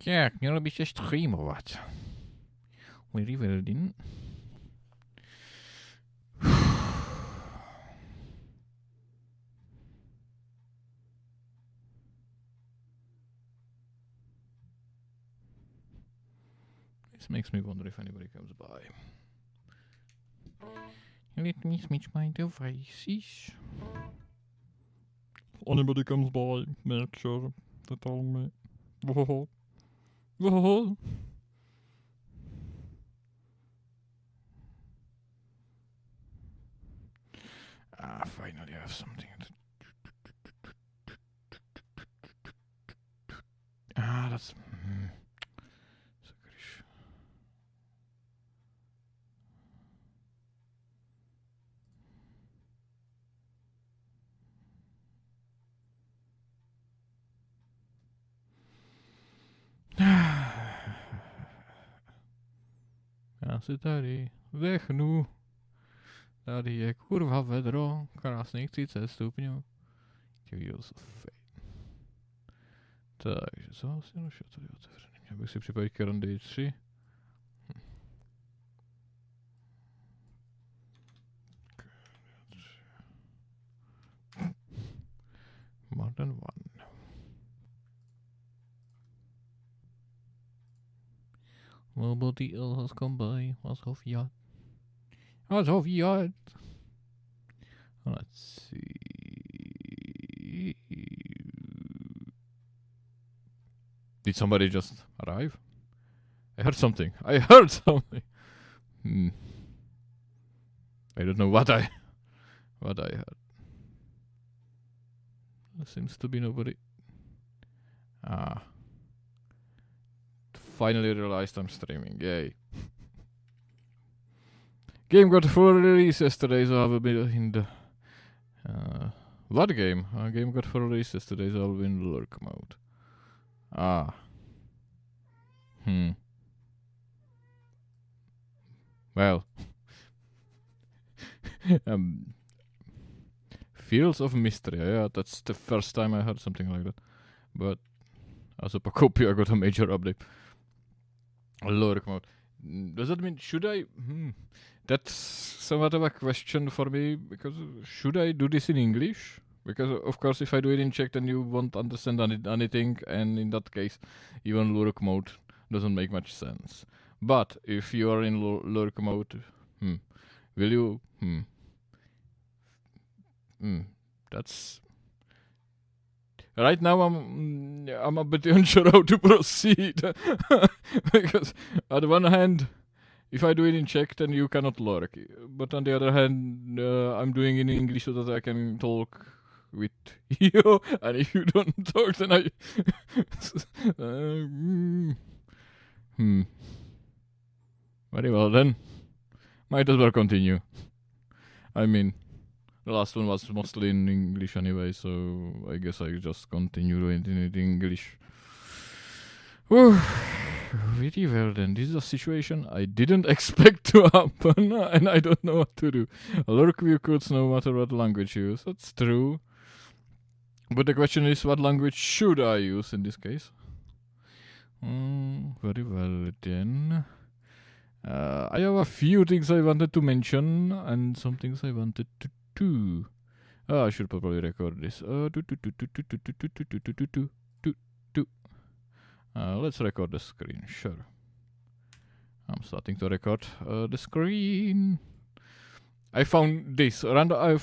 Tak, mělo by se streamovat. Very well then. This makes me wonder if anybody comes by. Let me switch my devices. Anybody comes by, make sure to tell me. Whoa. Whoa. Ah, finally I have something. Ah, that's... Já si tady vdechnu. Tady je kurva vedro, krásných 30 stupňů. Takže co vlastně už je tady otevřený? Měl bych si připravit Kyrandia 3. More than one. Nobody else has come by. Was of yacht. Was of yacht. Let's see. Did somebody just arrive? I heard something. I heard something. I don't know what I heard. There seems to be nobody. Ah. Finally realized I'm streaming. Yay. Game got full release yesterday, so I will be in the... what game? Game got full release yesterday, so I will be in lurk mode. Ah. Well. Fields of Mystery. Yeah, that's the first time I heard something like that. But as a copy, I got a major update. Lurk mode. Does that mean, should I... That's somewhat of a question for me, because should I do this in English? Because, of course, if I do it in Czech, then you won't understand anything, and in that case, even lurk mode doesn't make much sense. But if you are in lurk mode, will you... That's... Right now, I'm a bit unsure how to proceed. Because, on one hand, if I do it in Czech, then you cannot lurk. But on the other hand, I'm doing it in English so that I can talk with you. And if you don't talk, then I... Very well then. Might as well continue. I mean, the last one was mostly in English anyway, so I guess I just continue doing it in English. Whew. Very well then. This is a situation I didn't expect to happen, and I don't know what to do. Lurk view codes no matter what language you use. That's true. But the question is, what language should I use in this case? Very well then. I have a few things I wanted to mention, and some things I wanted to do. I should probably record this. Let's record the screen, sure. I'm starting to record the screen. I found this. I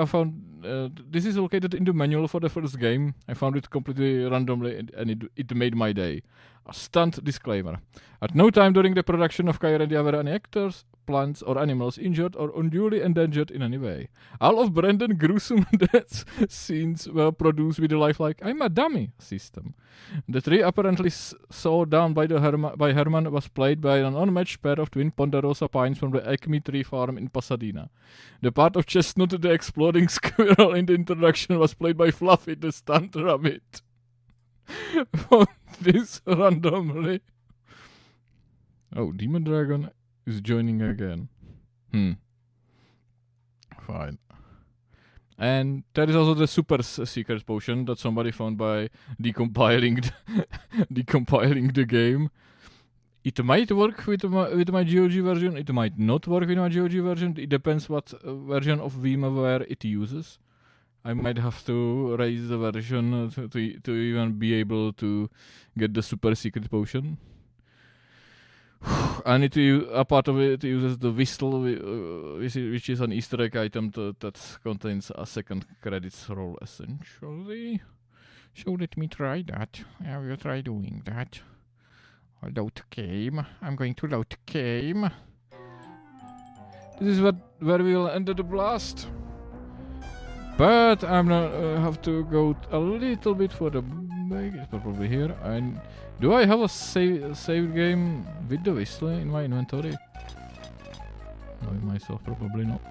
found this is located in the manual for the first game. I found it completely randomly, and it made my day. A stunt disclaimer. At no time during the production of Kyrandia were any actors, plants, or animals injured or unduly endangered in any way. All of Brandon gruesome death scenes were produced with the lifelike "I'm a dummy" system. The tree apparently sawed down by Herman was played by an unmatched pair of twin ponderosa pines from the Acme Tree Farm in Pasadena. The part of Chestnut the exploding squirrel in the introduction was played by Fluffy the stunt rabbit. Found this randomly. Oh, Demon Dragon is joining again. Fine. And there is also the super secret potion that somebody found by decompiling the game. It might work with my GOG version, it might not work with my GOG version, it depends what version of VMware it uses. I might have to raise the version to even be able to get the super secret potion. I need to use, a part of it uses the whistle, which is an Easter egg item that contains a second credits roll, essentially. So let me try that. I will try doing that. I'll load game. I'm going to load game. This is where we will end the blast. But I'm gonna have to go a little bit for the break. It's probably here. And do I have a save game with the whistle in my inventory? Knowing myself, probably not.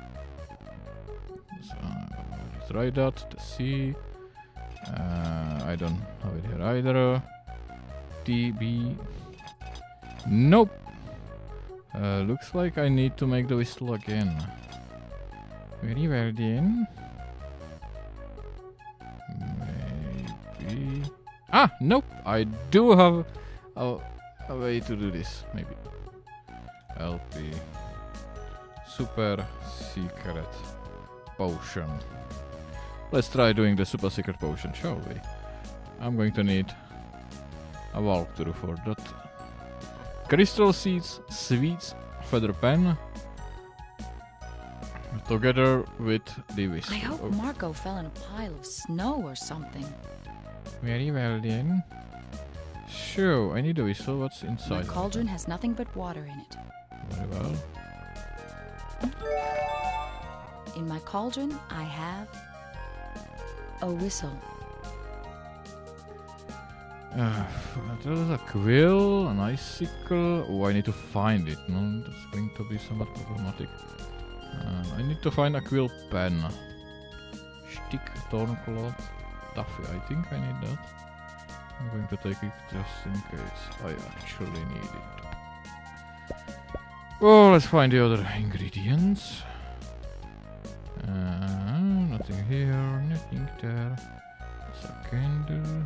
So I'll try that to see. I don't have it here either. DB. Nope. Looks like I need to make the whistle again. Very well then. Maybe. Ah, nope. I do have a way to do this. Maybe. LP. Super secret potion. Let's try doing the super secret potion, shall we? I'm going to need a walkthrough for that. Crystal seeds, sweets, feather pen. Together with the whistle. I hope Marco fell in a pile of snow or something. Very well then. So, I need a whistle. What's inside? My cauldron has nothing but water in it. Very well. In my cauldron, I have a whistle. There's a quill, an icicle. Oh, I need to find it. No, that's going to be somewhat problematic. I need to find a quill pen. Stick, thorn cloth, taffy. I think I need that. I'm going to take it just in case I actually need it. Oh, let's find the other ingredients. Nothing here, nothing there. It's a candle.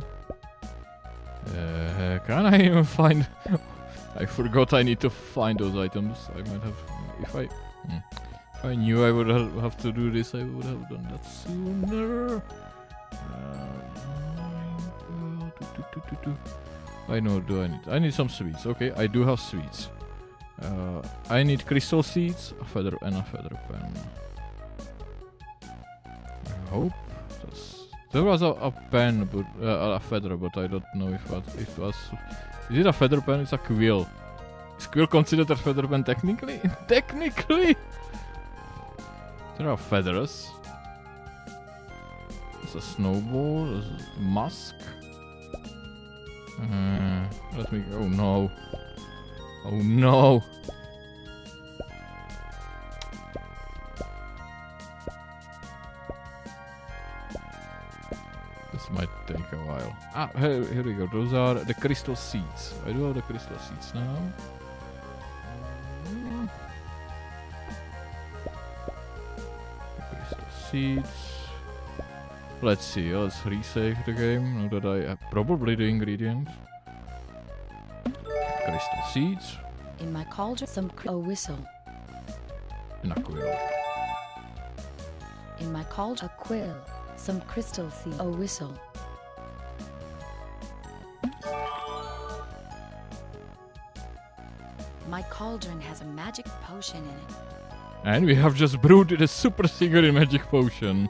Can I even find... I forgot I need to find those items. I might have... If I knew I would have to do this, I would have done that sooner. I know, do I need... I need some sweets. Okay, I do have sweets. I need crystal seeds, a feather and a feather pen. I hope that's... There was a pen, but a feather, but I don't know if it was... Is it a feather pen? It's a quill. Is quill considered a feather pen technically? Technically! There are feathers. There's a snowball, there's a mask. Let me go. Oh no. Oh no! This might take a while. Ah, here we go. Those are the crystal seeds. I do have the crystal seeds now. The crystal seeds. Let's see. Let's resave the game now that I have probably the ingredients. Crystal seeds. In my cauldron, a whistle. And a quill. In my cauldron, a quill. Some crystal seeds. A whistle. My cauldron has a magic potion in it. And we have just brewed the super secret magic potion.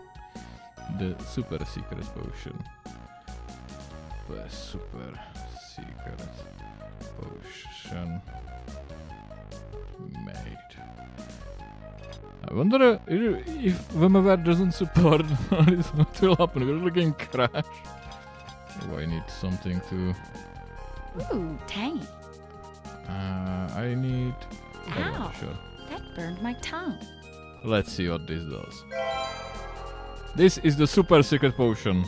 The super secret potion. The super secret potion made. I wonder if VMware doesn't support what will happen. Will the game crash? Oh, I need something to... Ooh, tangy. I need... Ow, sure. that burned my tongue. Let's see what this does. This is the super secret potion.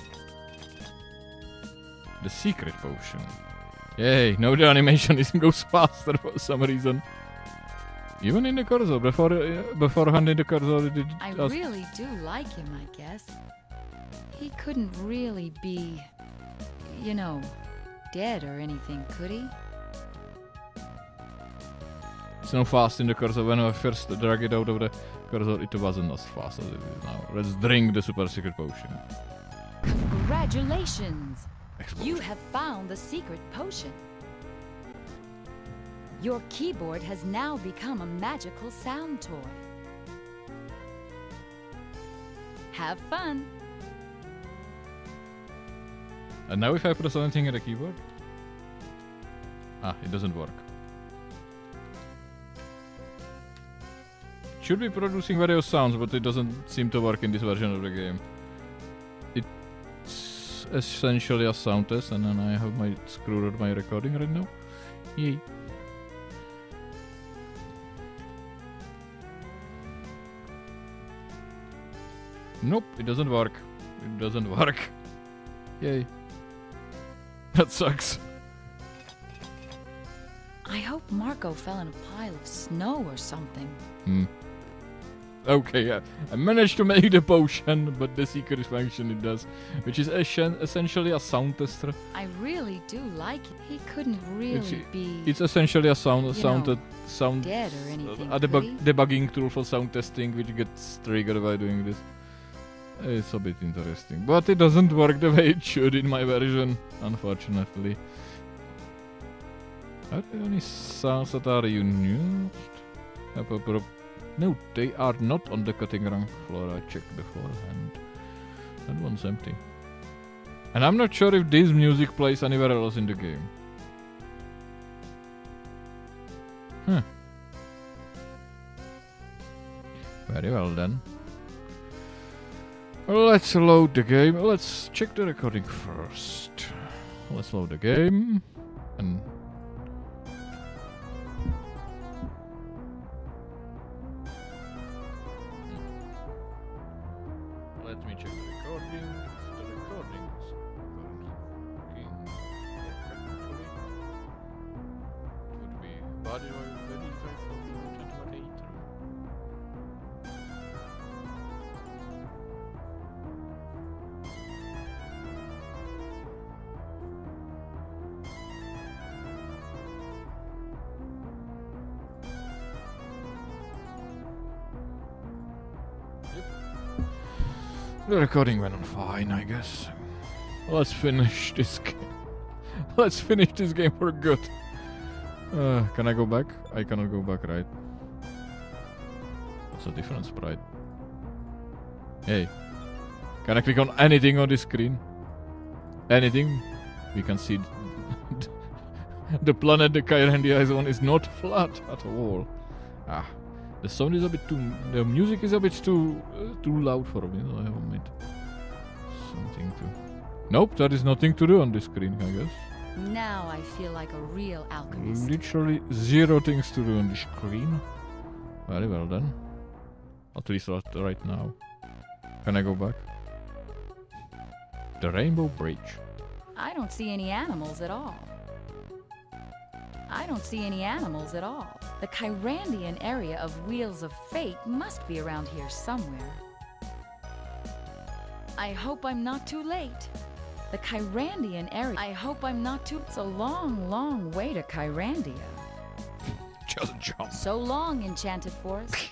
The secret potion. Yay, now the animation goes faster for some reason. Even in the cursor, beforehand in the cursor, it did. I really do like him, I guess. He couldn't really be, you know, dead or anything, could he? It's no fast in the cursor. When I first drag it out of the cursor, it wasn't as fast as it is now. Let's drink the super secret potion. Congratulations! Explosion. You have found the secret potion. Your keyboard has now become a magical sound toy. Have fun! And now if I press anything at the keyboard? Ah, it doesn't work. Should be producing various sounds, but it doesn't seem to work in this version of the game. It's essentially a sound test, and then I have screwed up my recording right now. Yay. Nope, it doesn't work. It doesn't work. Yay. That sucks. I hope Marco fell in a pile of snow or something. Okay, yeah. I managed to make the potion, but the secret function it does, which is essentially a sound tester. I really do like it. He couldn't really be It's essentially a sound dead or anything, a could he? debugging tool for sound testing, which gets triggered by doing this. It's a bit interesting, but it doesn't work the way it should in my version, unfortunately. Are there any sounds that are used? No, they are not on the cutting room floor. I checked beforehand. That one's empty. And I'm not sure if this music plays anywhere else in the game. Huh. Very well then. Let's load the game. Let's check the recording first. Let's load the game. And let me check the recording. The recording is currently technically. It would be body oil ready for the moderator. The recording went on fine, I guess. Let's finish this game. Let's finish this game for good. Can I go back? I cannot go back, right? What's the difference, sprite? Hey. Can I click on anything on this screen? Anything? We can see the planet the Kyrandia is on is not flat at all. Ah. The sound is a bit too... The music is a bit too loud for me, so I have made something to... Nope, there is nothing to do on this screen, I guess. Now I feel like a real alchemist. Literally zero things to do on the screen. Very well then. At least right now. Can I go back? The Rainbow Bridge. I don't see any animals at all. I don't see any animals at all. The Kyrandian area of Wheels of Fate must be around here somewhere. I hope I'm not too late. The Kyrandian area. I hope I'm not too... It's a long, long way to Kyrandia. Just jump. So long, Enchanted Forest.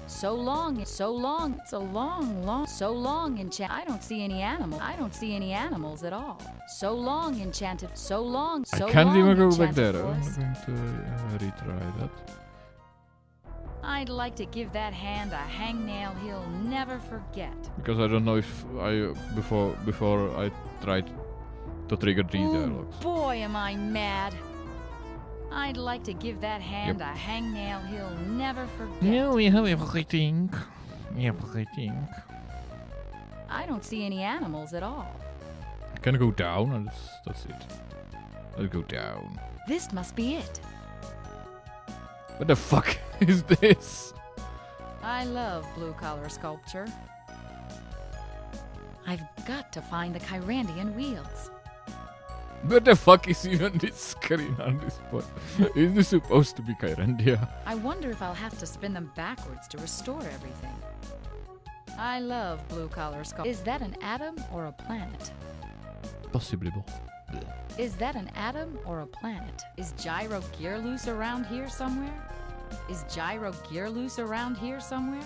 So long, it's a long, so long, I don't see any animal. I don't see any animals at all. So long, Enchanted, so long, so long, I can't even go back Enchanted there. I'm Forest. going to retry that. I'd like to give that hand a hangnail he'll never forget. Because I don't know if I before I tried to trigger these Ooh, dialogues. boy, am I mad. I'd like to give that hand a hangnail he'll never forget. Yeah, we have everything. Everything. I don't see any animals at all. Can I go down? And that's it. Let's go down. This must be it. What the fuck is this? I love blue-collar sculpture. I've got to find the Kyrandian wheels. Where the fuck is even this screen on this point? Is this supposed to be Kyrandia? I wonder if I'll have to spin them backwards to restore everything. I love blue-collar skull. Is that an atom or a planet? Possibly both. Is that an atom or a planet? Is gyro gear loose around here somewhere? Is gyro gear loose around here somewhere?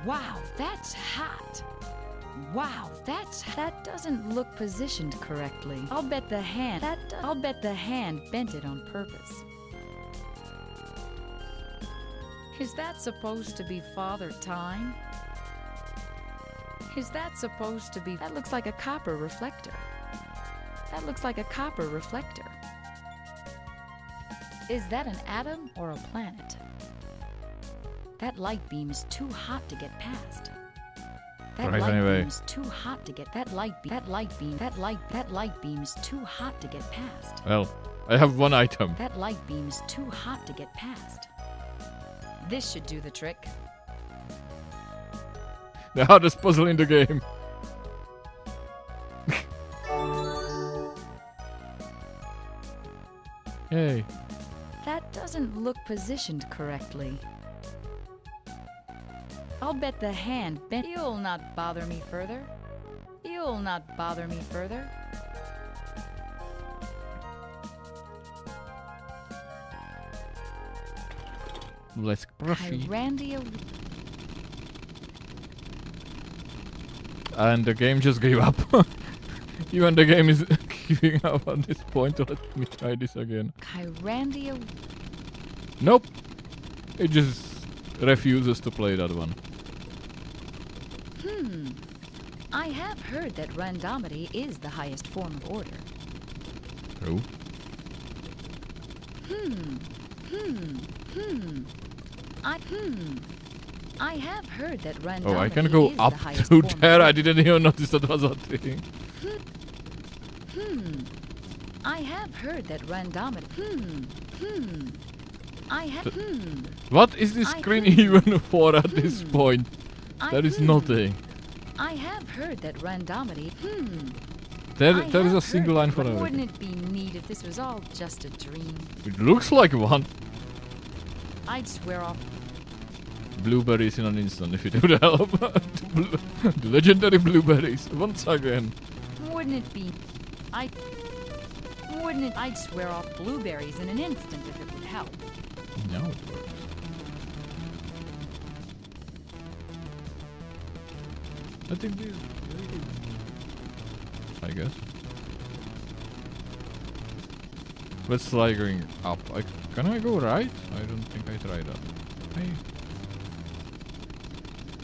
Wow, that's hot. Wow, that doesn't look positioned correctly. I'll bet the hand bent it on purpose. Is that supposed to be Father Time? Is that supposed to be... That looks like a copper reflector. That looks like a copper reflector. Is that an atom or a planet? That light beam is too hot to get past. That Right, light anyway. beam is too hot to get. That light beam is too hot to get past. Well, I have one item. That light beam is too hot to get past. This should do the trick. The hardest puzzle in the game. Yay. That doesn't look positioned correctly. I'll bet the hand bent. You'll not bother me further. You'll not bother me further. Let's proceed. Kyrandia. And the game just gave up. Even the game is giving up at this point. Let me try this again. Kyrandia. Nope. It just refuses to play that one. I have heard that randomity is the highest form of order. True. I have heard that randomity Oh, I can go is up the highest to form of there. I order. didn't even notice that was a thing. I have heard that randomity. I have. What is this screen even for at this point? There is nothing. I have heard that randomity. There I is have a single heard- line for Wouldn't everything. it be neat if this was all just a dream? It looks like one. I'd swear off. Blueberries in an instant if you do the help. The legendary blueberries once again. Wouldn't it be? I'd swear off blueberries in an instant if it would help. No. I think this. I guess. Let's try going up. Can I go right? I don't think I tried that.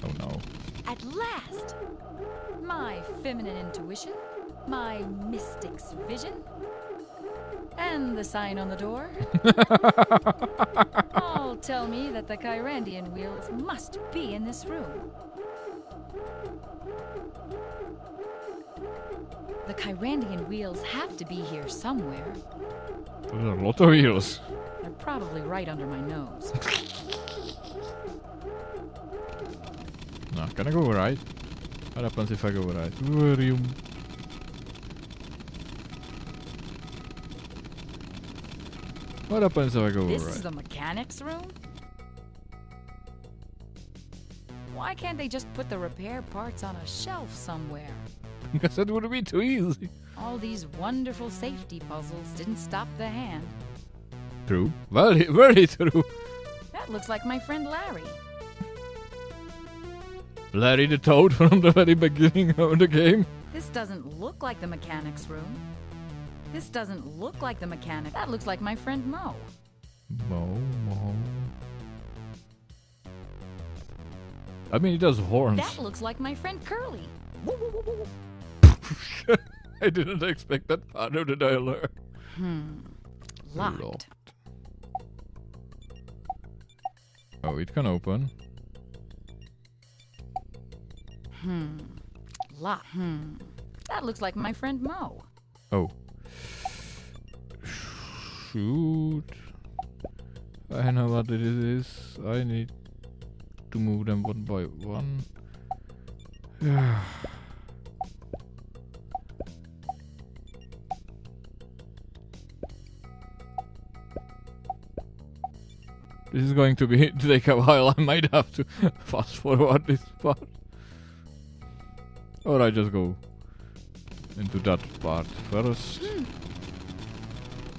Oh no. At last! My feminine intuition, my mystic's vision, and the sign on the door all tell me that the Kyrandian wheels must be in this room. The Kyrandian wheels have to be here somewhere. There's a lot of wheels. They're probably right under my nose. No, can I go right? What happens if I go right? Virium. What happens if I go This right? is the mechanics room? Why can't they just put the repair parts on a shelf somewhere? Because that would be too easy. All these wonderful safety puzzles didn't stop the hand. True. Very, very true. That looks like my friend Larry. Larry the Toad from the very beginning of the game. This doesn't look like the mechanics room. This doesn't look like the mechanic. That looks like my friend Mo. Mo. I mean, it does horns. That looks like my friend Curly. I didn't expect that part of the dialogue. Locked. Oh, it can open. Locked. That looks like my friend Mo. Oh. Shoot. I know what it is. I need to move them one by one. This is going to take a while. I might have to fast forward this part. Or I just go into that part first.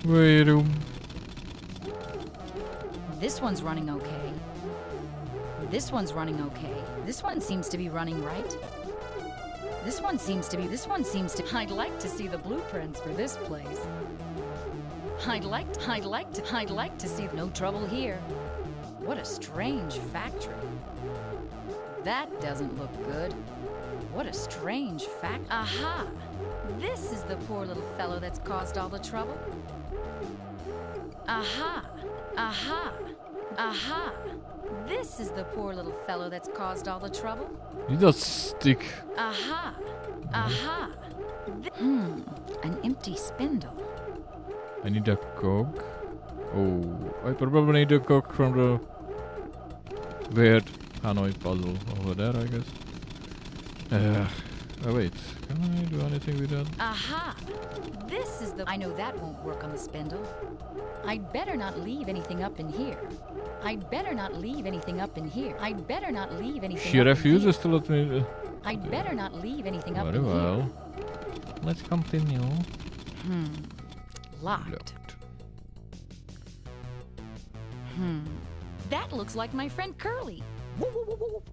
Wait. This one's running okay. This one's running okay. This one seems to be running right. This one seems to. I'd like to see the blueprints for this place. I'd like to see no trouble here. What a strange factory. That doesn't look good. What a strange fact. Aha! This is the poor little fellow that's caused all the trouble. Aha! Aha! Aha! This is the poor little fellow that's caused all the trouble. You just stick. Aha! Aha! An empty spindle. I need a cog. Oh, I probably need a cog from the weird Hanoi puzzle over there, I guess. Oh wait, can I do anything with that? Aha! This is the... I know that won't work on the spindle. I'd better not leave anything up in here. I'd better not leave anything up in here. I'd better not leave anything She up refuses in here. to let me... I'd better not leave anything up Very in well. here. Let's continue. Locked. That looks like my friend Curly. Woo, woo, woo, woo.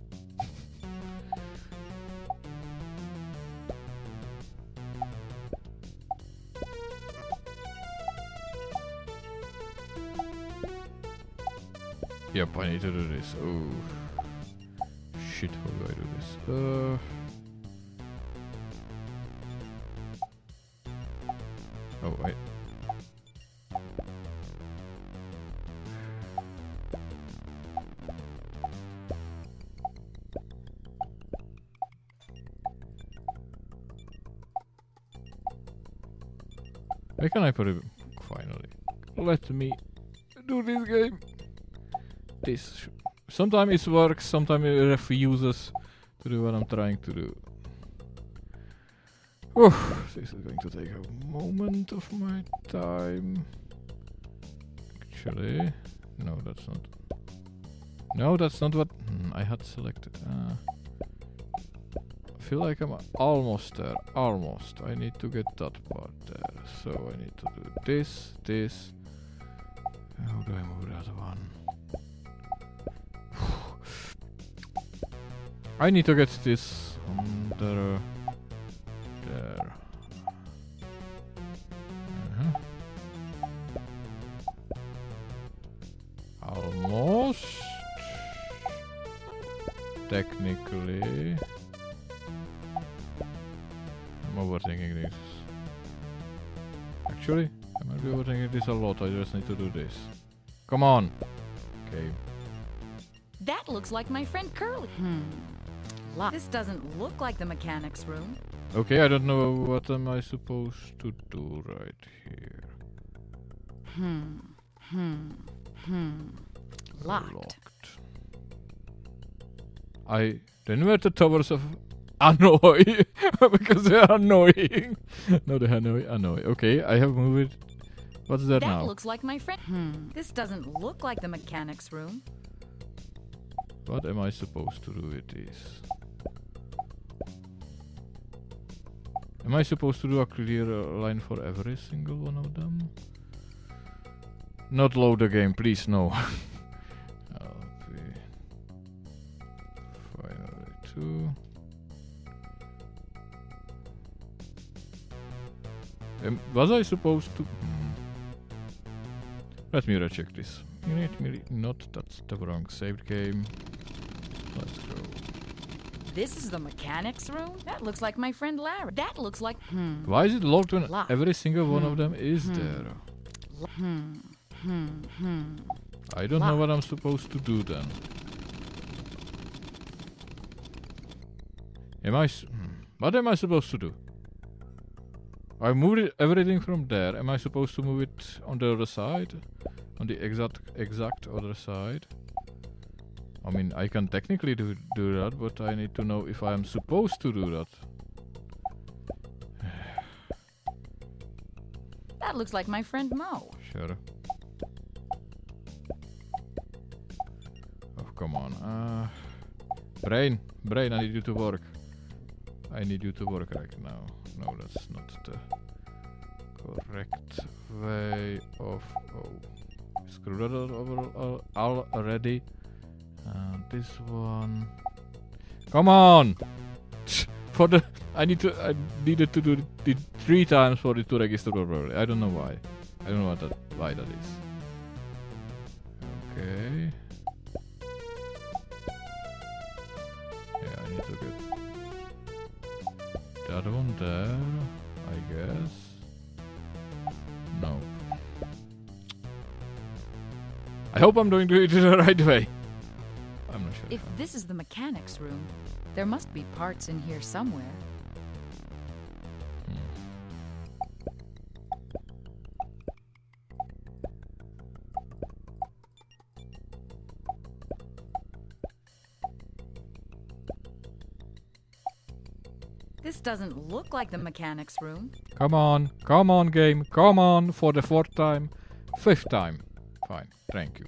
Yep, I need to do this. Oh. Shit, how do I do this? Oh, wait. Where can I put it? Finally. Let me do this game. This. Sometimes it works, sometimes it refuses to do what I'm trying to do. This is going to take a moment of my time. Actually, no, that's not. No, that's not what I had selected. I feel like I'm almost there. Almost. I need to get that part there. So I need to do this. How do I move that one? I need to get this under there. Almost. Technically. I'm overthinking this. Actually, I might be overthinking this a lot. I just need to do this. Come on. Okay. That looks like my friend Curly. This doesn't look like the mechanic's room. Okay, I don't know what am I supposed to do right here. Locked. Then where the towers of Hanoi because they are annoying. No, the Hanoi. Okay, I have moved it. What's that now? That looks like my friend. This doesn't look like the mechanic's room. What am I supposed to do with this? Am I supposed to do a clear line for every single one of them? Not load the game, please, no. Finally, 2. Was I supposed to? Let me recheck this. Not, that's the wrong saved game. Let's go. This is the mechanic's room? That looks like my friend Larry. That looks like... Why is it locked when Locked. every single one of them is there? I don't know what I'm supposed to do then. What am I supposed to do? I moved everything from there. Am I supposed to move it on the other side? On the exact other side? I mean, I can technically do that, but I need to know if I am supposed to do that. That looks like my friend Mo. Sure. come on. Brain, I need you to work. I need you to work right now. No, that's not the correct way of... Oh. Screw that over already. This one... Come on! For the... I needed to do it 3 times for it to register properly. I don't know why. I don't know why that is. Okay. Yeah, I need to get that one there, I guess. No. I hope I'm doing it the right way. I'm not sure. If this is the mechanics room, there must be parts in here somewhere. This doesn't look like the mechanics room. Come on game, come on for the 4th time, 5th time. Fine, thank you.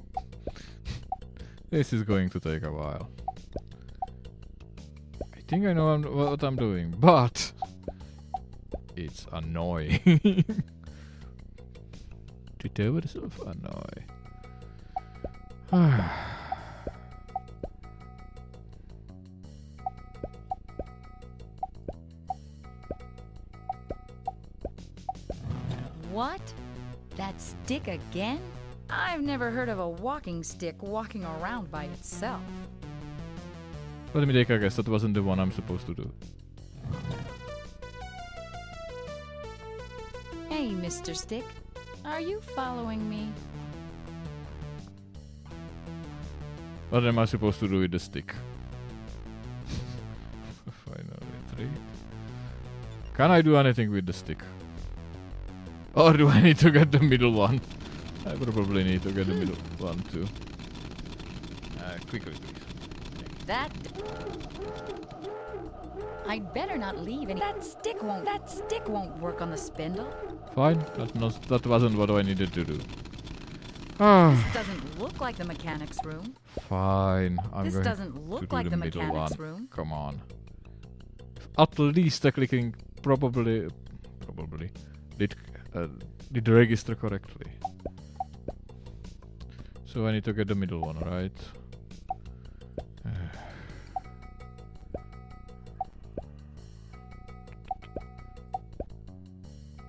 This is going to take a while. I think I know what I'm doing, but it's annoying. To tell yourself annoying. What? That stick again? I've never heard of a walking stick walking around by itself. Let me take a guess, that wasn't the one I'm supposed to do. Hey, Mr. Stick. Are you following me? What am I supposed to do with the stick? Finally, 3. Can I do anything with the stick? Or do I need to get the middle one? I probably need to get the middle one too. Quickly, please. That... I'd better not leave and that stick won't work on the spindle. Fine, that wasn't what I needed to do. This doesn't look like the mechanics room. Fine, I'm going doesn't to look do like the middle mechanics one. room. Come on. At least the clicking probably did register correctly. So I need to get the middle one, right?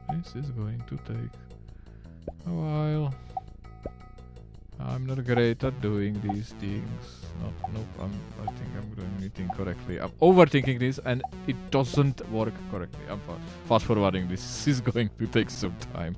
This is going to take a while. I'm not great at doing these things. Nope, I think I'm doing it incorrectly. I'm overthinking this and it doesn't work correctly. I'm fast forwarding this. This is going to take some time.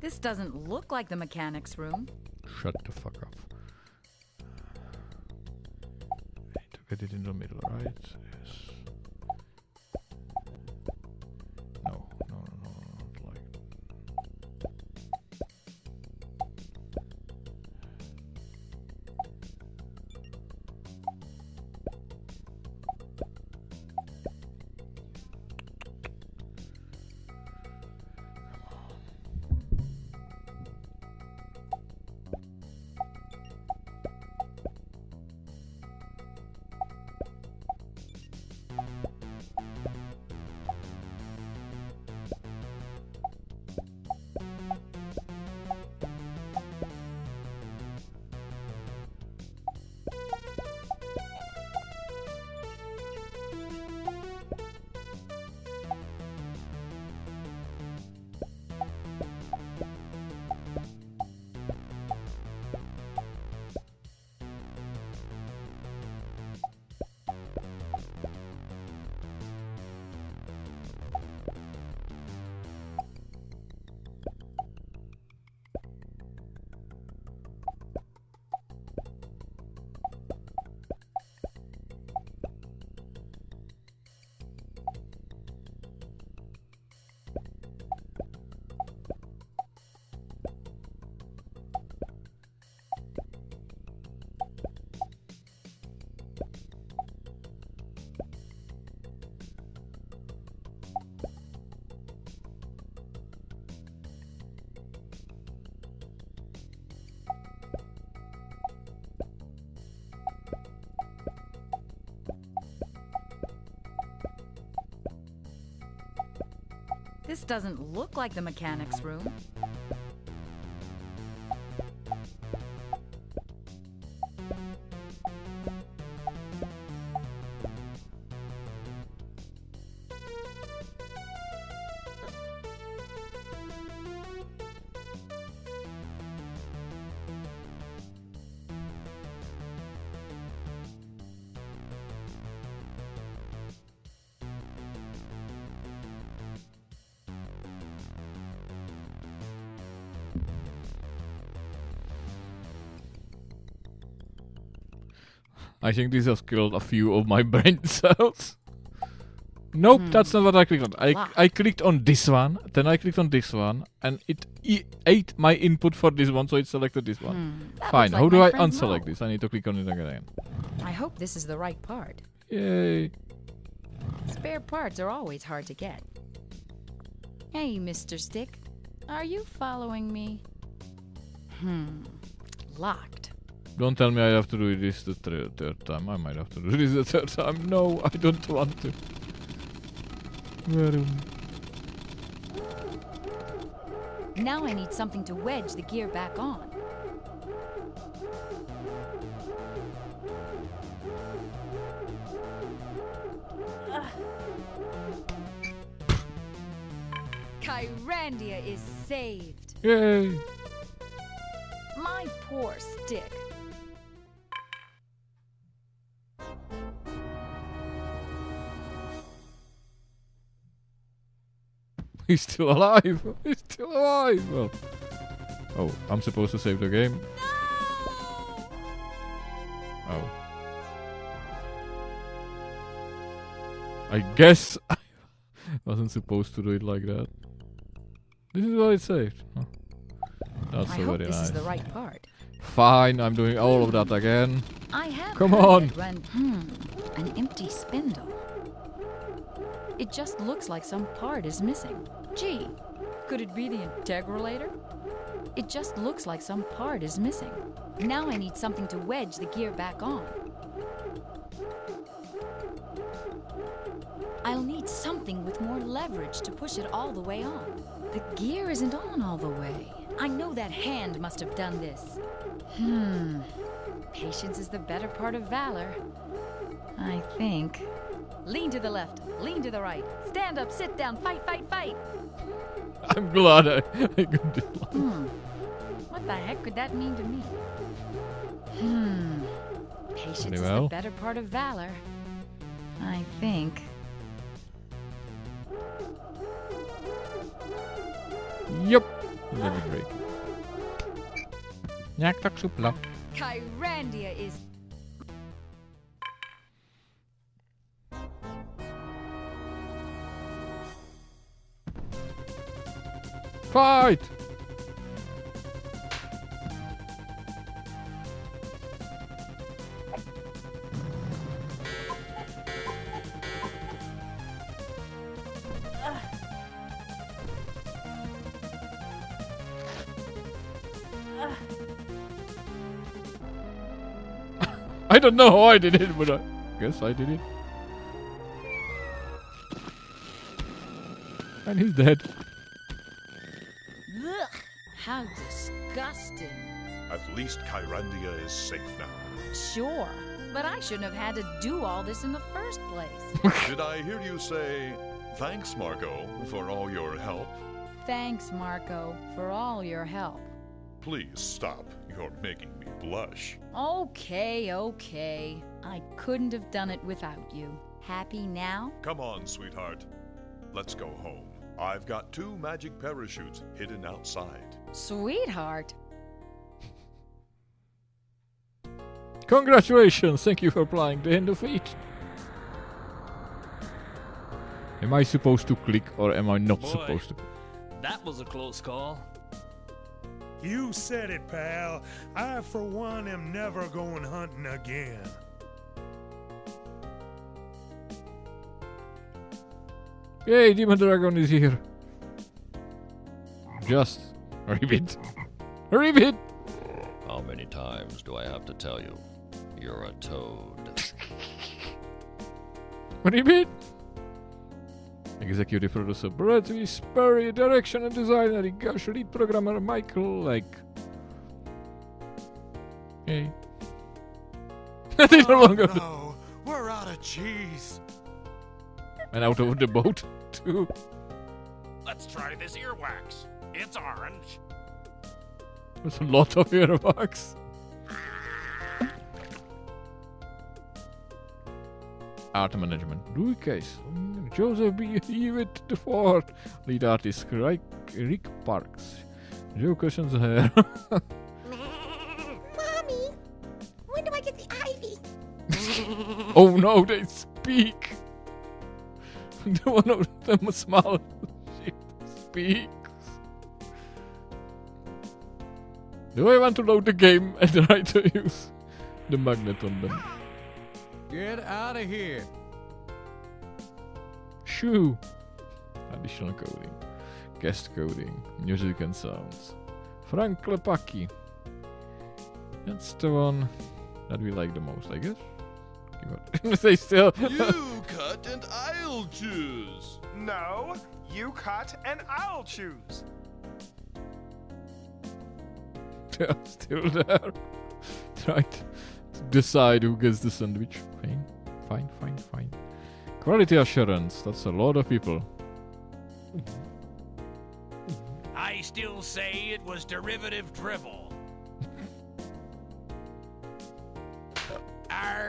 This doesn't look like the mechanics room. Shut the fuck up. I need to get it in the middle, right? Yes. No, not like... This doesn't look like the mechanics room. I think this has killed a few of my brain cells. Nope, that's not what I clicked on. I clicked on this one, then I clicked on this one, and it ate my input for this one, so it selected this one. Fine, like how do my I friend unselect Mo. this? I need to click on it again. I hope this is the right part. Yay. Spare parts are always hard to get. Hey, Mr. Stick. Are you following me? Locked. Don't tell me I have to do this the third time. I might have to do this the third time. No, I don't want to. Now I need something to wedge the gear back on. Kyrandia is saved. Yay! My poor Stick. He's still alive! He's still alive! Well. Oh, I'm supposed to save the game? Oh. I guess I wasn't supposed to do it like that. This is what it saved. Huh. That's I so hope very this nice. is the right part. Fine, I'm doing all of that again. I have Come heard on. it when, an empty spindle. It just looks like some part is missing. Gee, could it be the integralator? It just looks like some part is missing. Now I need something to wedge the gear back on. I'll need something with more leverage to push it all the way on. The gear isn't on all the way. I know that hand must have done this. Patience is the better part of valor. I think. Lean to the left, lean to the right. Stand up, sit down, fight, fight, fight. I'm glad I got this line. What the heck could that mean to me? Patience Very is well. the better part of valor. I think. Yep. Let me break. Jak tak szupla. Kyrandia is. Fight! I don't know how I did it, but I guess I did it. And he's dead. Ugh, how disgusting. At least Kyrandia is safe now. Sure, but I shouldn't have had to do all this in the first place. Did I hear you say, thanks, Marco, for all your help? Thanks, Marco, for all your help. Please stop. You're making me blush. Okay, okay. I couldn't have done it without you. Happy now? Come on, sweetheart. Let's go home. I've got 2 magic parachutes hidden outside. Sweetheart. Congratulations! Thank you for playing the end of it. Am I supposed to click or am I not Boy. supposed to? That was a close call. You said it, pal. I, for one, am never going hunting again. Yay, Demon Dragon is here. Just a ribbit. A ribbit! How many times do I have to tell you? You're a toad. A ribbit! Executive producer Brett Sperry, direction and designer Gosh, lead programmer Michael Lake. Hey. They no longer No, we're out of cheese. and out of the boat too. Let's try this earwax. It's orange. There's a lot of earwax. Art management. Louis Case. Joseph B. Hewitt the Fourth. Lead artist Rick Parks. Joe Cushion's hair. Mommy, when do I get the ivy? Oh no, they speak. The one of them small shit speaks. Do I want to load the game and try to use the magnet on them? Get out of here. Shoo. Additional coding. Guest coding. Music and sounds. Frank Lepaki. That's the one that we like the most, I guess. They still. You cut and I'll choose. No, you cut and I'll choose. They're still there. Right. To decide who gets the sandwich. Fine. Quality assurance. That's a lot of people. I still say it was derivative dribble.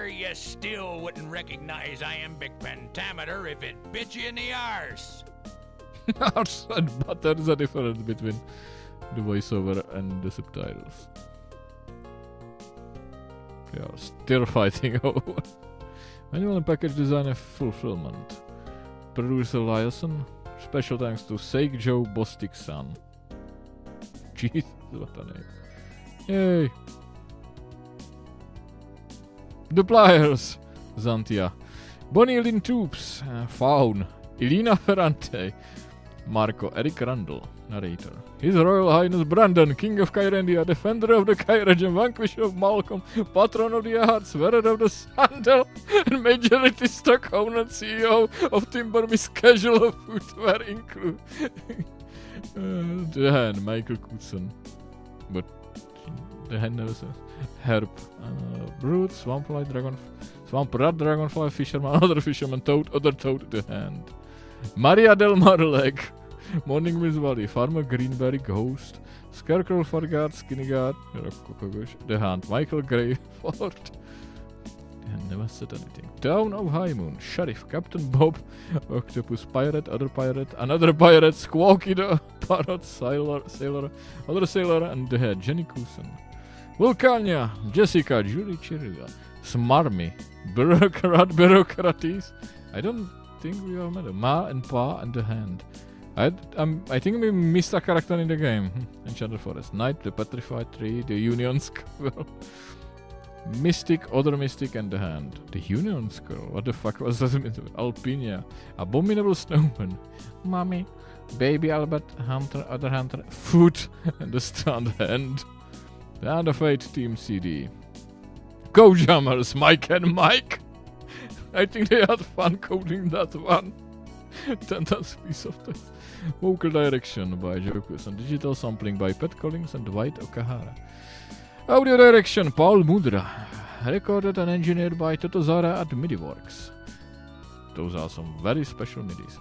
You still wouldn't recognize iambic pentameter if it bit you in the arse. But there is a difference between the voiceover and the subtitles. We are still fighting over. Manual and package design and fulfillment. Producer Liason. Special thanks to Sake Joe Bostic-san. Jeez, what a name. Yay! The Pliers, Zantia, Bonnie Lynn Troops, Faun, Elena Ferrante, Marco Eric Randall, narrator, His Royal Highness Brandon, King of Kyrandia, Defender of the Kyrajan, Vanquisher of Malcolm, Patron of the Arts, Wearer of the Sandal, and Majority Stock Owner CEO of Timber Miss Casual Footwear Include. The Hand, Michael Coulson, but the Hand knows Herb, Brute, Swamp Rat, Dragonfly, Fisherman, Other Fisherman, Toad, Other Toad, The Hand. Maria Del Marleg, Morning Miss Valley, Farmer Greenberry, Ghost, Scarecrow, Farguard, Skinny Guard, The Hand, Michael Greyford. And never said anything. Town of High Moon, Sheriff, Captain Bob, Octopus Pirate, Other Pirate, Another Pirate, Squawky the Parrot, Sailor, Other Sailor, and The Head, Jenny Coulson. Lokálně, Jessica, Julie Chirila, Smarmy, Bureaucraties. I don't think we are met. Ma and Pa and The Hand. I think we missed a character in the game. Enchanted Forest, Knight, the Petrified Tree, the Union Squirrel, Mystic, Other Mystic, and The Hand. The Union Squirrel? What the fuck was that? Alpinia, Abominable Snowman, Mommy, Baby Albert, Hunter, Other Hunter, Foot, and the Stunned Hand. The Hand of Fate Team CD. Go Jammers, Mike and Mike! I think they had fun coding that one. 10th piece of text. Vocal direction by Jokus and digital sampling by Pat Collins and Dwight Okahara. Audio direction Paul Mudra. Recorded and engineered by Totozara at MIDIWorks. Those are some very special MIDIs.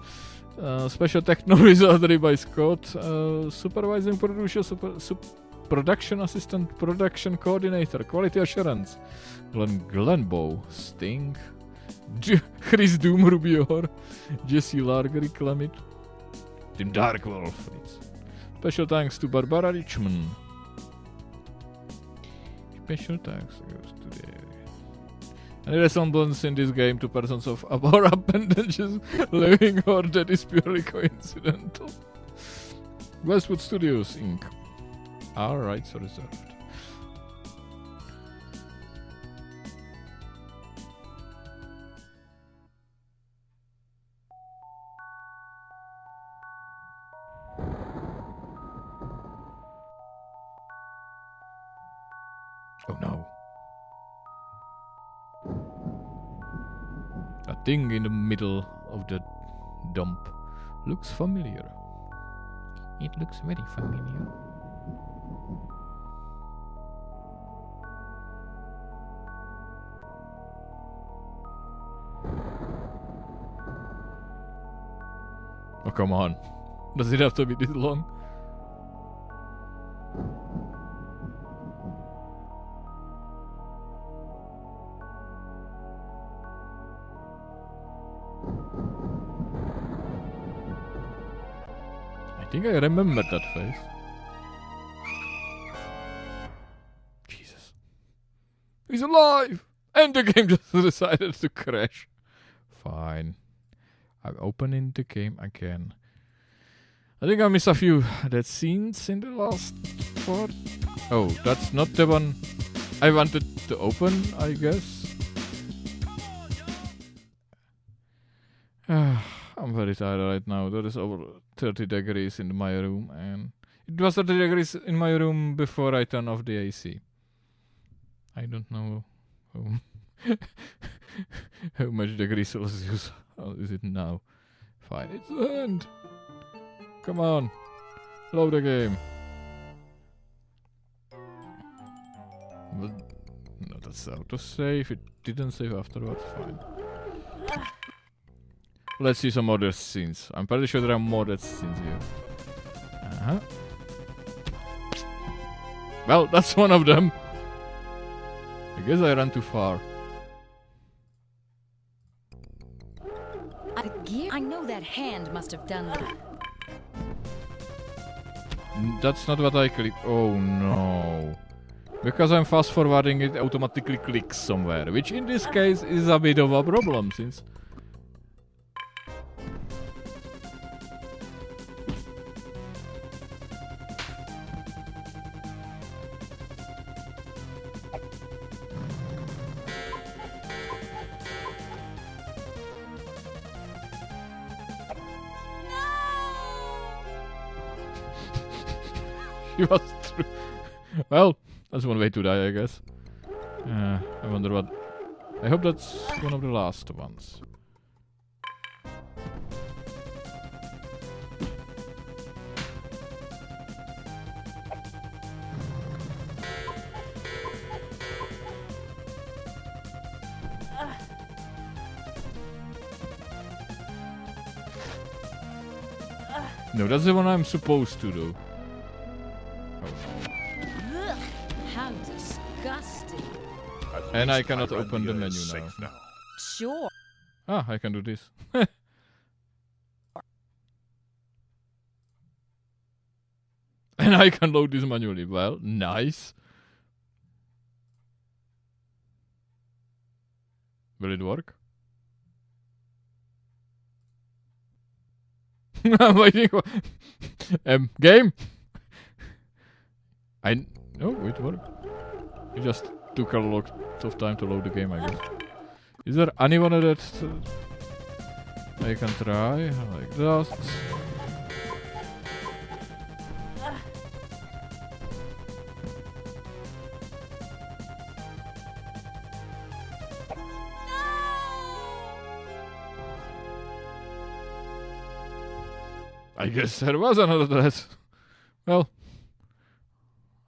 Special techno wizardry by Scott. Supervising producer, production assistant, production coordinator, quality assurance, Glenn Glenbow, Sting, Chris Doom Rubior, Jesse Largery Clement, Tim Darkwolf. Special thanks to Barbara Richmond. Special thanks goes to the... Any resemblance in this game to persons of our appendages, living or dead, is purely coincidental. Westwood Studios, Inc. Our rights are reserved. Oh no. A thing in the middle of the dump. Looks familiar. It looks very familiar. Oh, come on. Does it have to be this long? I think I remember that face. Jesus. He's alive! And the game just decided to crash. Fine. I'm opening the game again. I think I missed a few dead scenes in the last part. Oh, that's not the one I wanted to open, I guess. I'm very tired right now. There is over 30 degrees in my room, and it was 30 degrees in my room before I turned off the AC. I don't know how much degrees Celsius is it now. Fine, it's the end. Come on, load the game. But no, that's autosave. It didn't save afterwards. Fine. Let's see some other scenes. I'm pretty sure there are more dead scenes here. Well, that's one of them. I guess I ran too far. I know that hand must have done that. That's not what I clicked. Oh no. Because I'm fast forwarding, it automatically clicks somewhere. Which in this case is a bit of a problem since... He was through. Well, that's one way to die, I guess. I wonder what... I hope that's one of the last ones. No, that's the one I'm supposed to do. How disgusting. And I cannot open the menu now. Sure. Ah, I can do this. And I can load this manually. Well, nice. Will it work? I'm waiting for... game? No, it worked. It just took a lot of time to load the game, I guess. Is there anyone that I can try? Like that. I guess there was another threat. Well,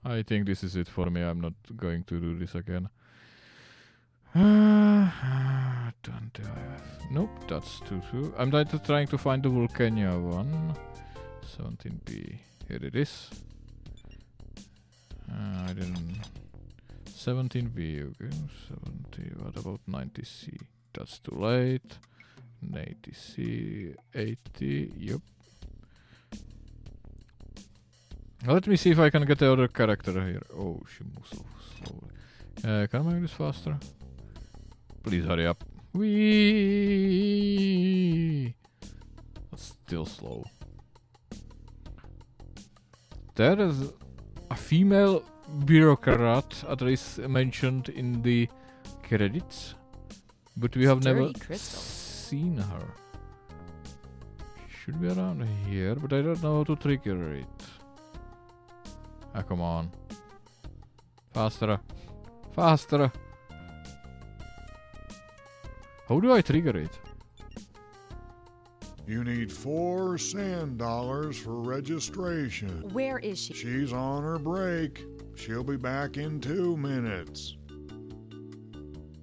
I think this is it for me. I'm not going to do this again. Nope, that's too. I'm trying to find the Volcania one. 17B. Here it is. I didn't. 17B. Okay, 70. What about 90C? That's too late. 80C. 80. Yep. Let me see if I can get the other character here. Oh, she moves so slowly. Can I make this faster? Please hurry up. Whee! That's still slow. There is a female bureaucrat at least mentioned in the credits, but we have never seen her. She should be around here, but I don't know how to trigger it. Ah, come on. Faster. Faster. How do I trigger it? You need $4 sand dollars for registration. Where is she? She's on her break. She'll be back in 2 minutes.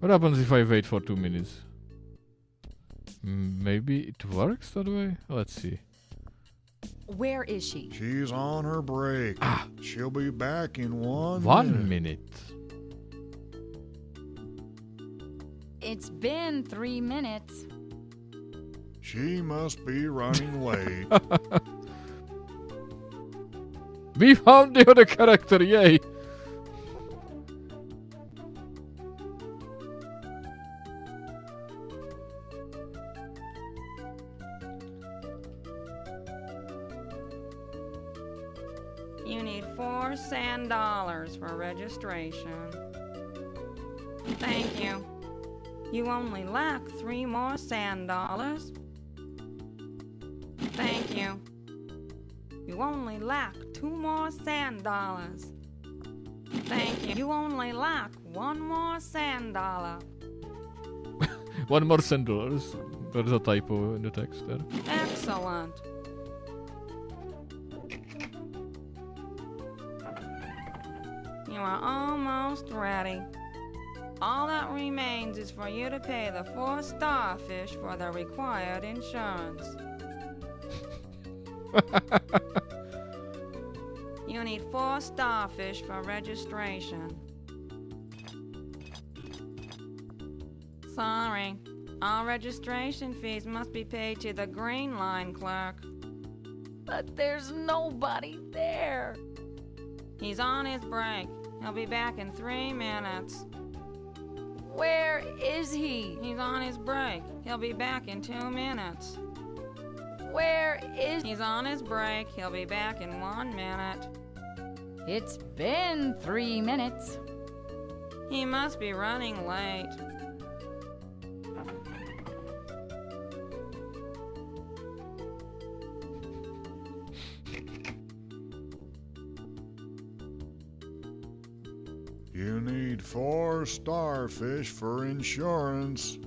What happens if I wait for 2 minutes? Maybe it works that way? Let's see. Where is she? She's on her break. She'll be back in 1 minute. It's been 3 minutes. She must be running late. We found the other character, yay! You need $4 sand dollars for registration. Thank you. You only lack 3 more sand dollars. Thank you. You only lack 2 more sand dollars. Thank you. You only lack 1 more sand dollar. 1 more sand dollars. There's a typo in the text there. Excellent. You are almost ready. All that remains is for you to pay the 4 starfish for the required insurance. You need 4 starfish for registration. Sorry, all registration fees must be paid to the Green Line clerk. But there's nobody there. He's on his break. He'll be back in 3 minutes. Where is he? He's on his break. He'll be back in 2 minutes. Where is... He's on his break. He'll be back in 1 minute. It's been 3 minutes. He must be running late. You need 4 starfish for insurance.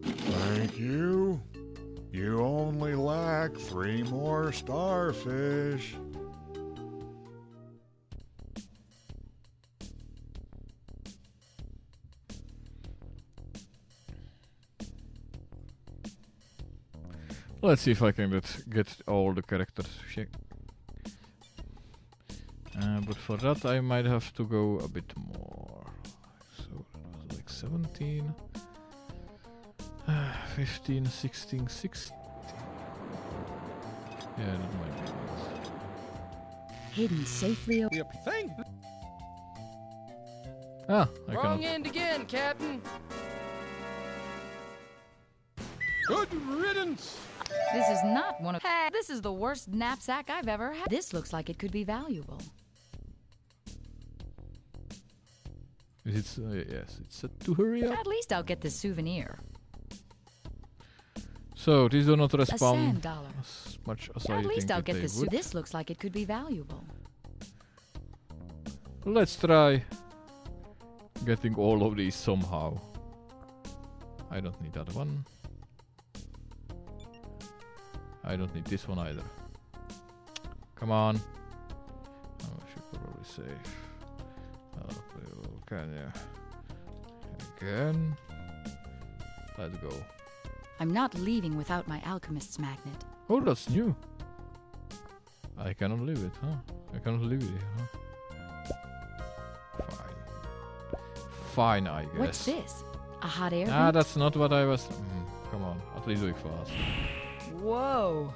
Thank you. You only lack 3 more starfish. Let's see if I can get all the characters. But for that I might have to go a bit more. So that was like 17, 15, 16, 16. Yeah, that might be it. Hidden safely The thing. Ah, I Wrong cannot. end again, Captain. Good riddance. This is not one of... Hey, this is the worst knapsack I've ever had. This looks like it could be valuable. Is it, yes, it's set to hurry up. At least I'll get the souvenir. So, these do not A respawn sand dollar. as much as I At least think I'll that get they the would. This looks like it could be valuable. Let's try getting all of these somehow. I don't need that one. I don't need this one either. Come on. Oh, I should probably save. I'll play lokálně. Again. Let's go. I'm not leaving without my alchemist's magnet. Oh, that's new. I cannot leave it, huh? I cannot leave it here, huh? Fine. Fine, I guess. What's this? A hot air Ah, vent? that's not what I was... come on, at least do it fast. Whoa.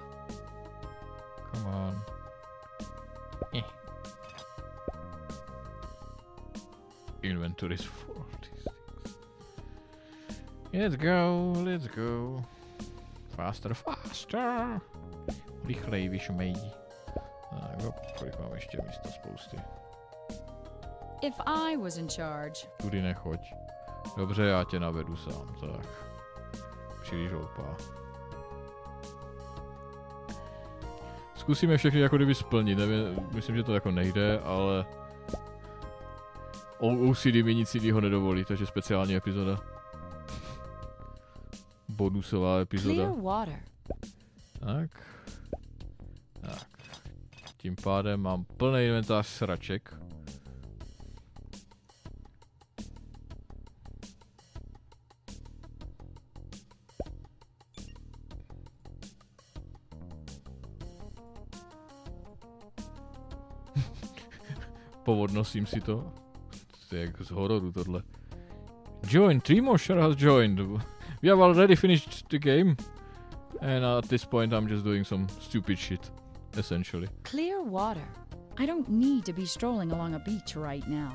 Come on. Inventories for these things. Let's go, let's go. Faster, faster. Rychlej, vyšmej. Tak, kolik mám ještě místa spousty. If I was in charge. Tudy nechoď. Dobře, já tě navedu sám, tak. Příliš hloupá. Zkusíme všechny jako kdyby splnit, nevím, myslím, že to jako nejde, ale OCD mi nic jiného nedovolí, takže speciální epizoda. Bonusová epizoda. Clear water. Tak. Tím pádem mám plný inventář sraček. Povodnosím si to. To je jak z hororu tohle. Join, Tremosher has joined. We have already finished the game. And at this point I'm just doing some stupid shit. Essentially. Clear water. I don't need to be strolling along a beach right now.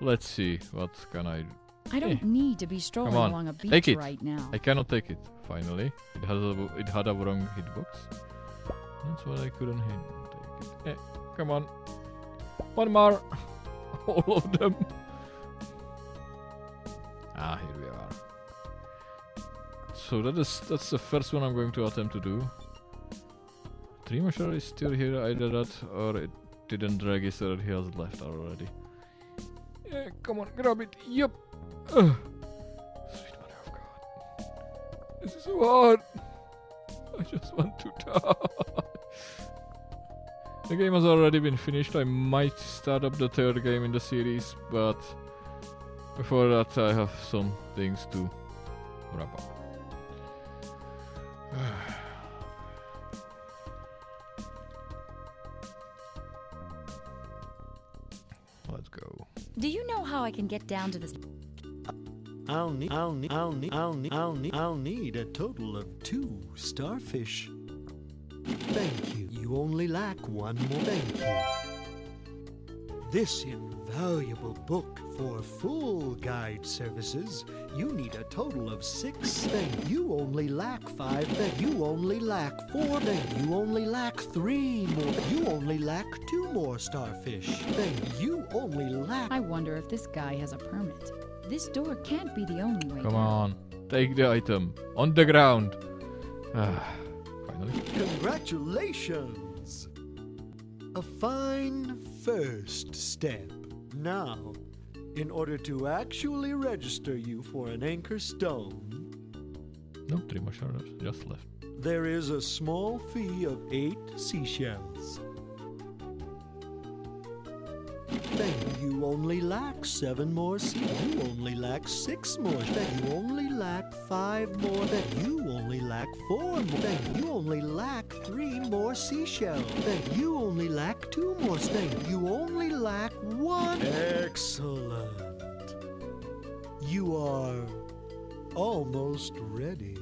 Let's see, what can I do? I don't need to be strolling along a beach right now. I cannot take it, finally. It had a wrong hitbox. That's why I couldn't take it. Come on. One more. All of them. Ah, here we are. So that's the first one I'm going to attempt to do. Tremosher is still here, either that or it didn't register that he has left already. Yeah, come on, grab it. Yup. Sweet mother of God. This is so hard. I just want to die. The game has already been finished. I might start up the third game in the series, but before that I have some things to wrap up. Let's go. Do you know how I can get down to this? I'll need a total of 2 starfish. Thank you. You only lack 1 more. Thank you. This invaluable book for full guide services, you need a total of 6. Then you only lack 5. Then you only lack 4. Then you only lack 3 more. You only lack 2 more starfish. Then you only lack... I wonder if this guy has a permit. This door can't be the only way Come down. on, take the item. On the ground. Finally. Congratulations! A fine first step. Now, in order to actually register you for an anchor stone... No, Tremosher just left. There is a small fee of 8 seashells. Then you only lack 7 more seashells. You only lack 6 more. Then you only lack 5 more. Then you only lack 4 more. Then you only lack 3 more seashells. Then you only lack 2 more. Then you only lack 1. Excellent. You are almost ready.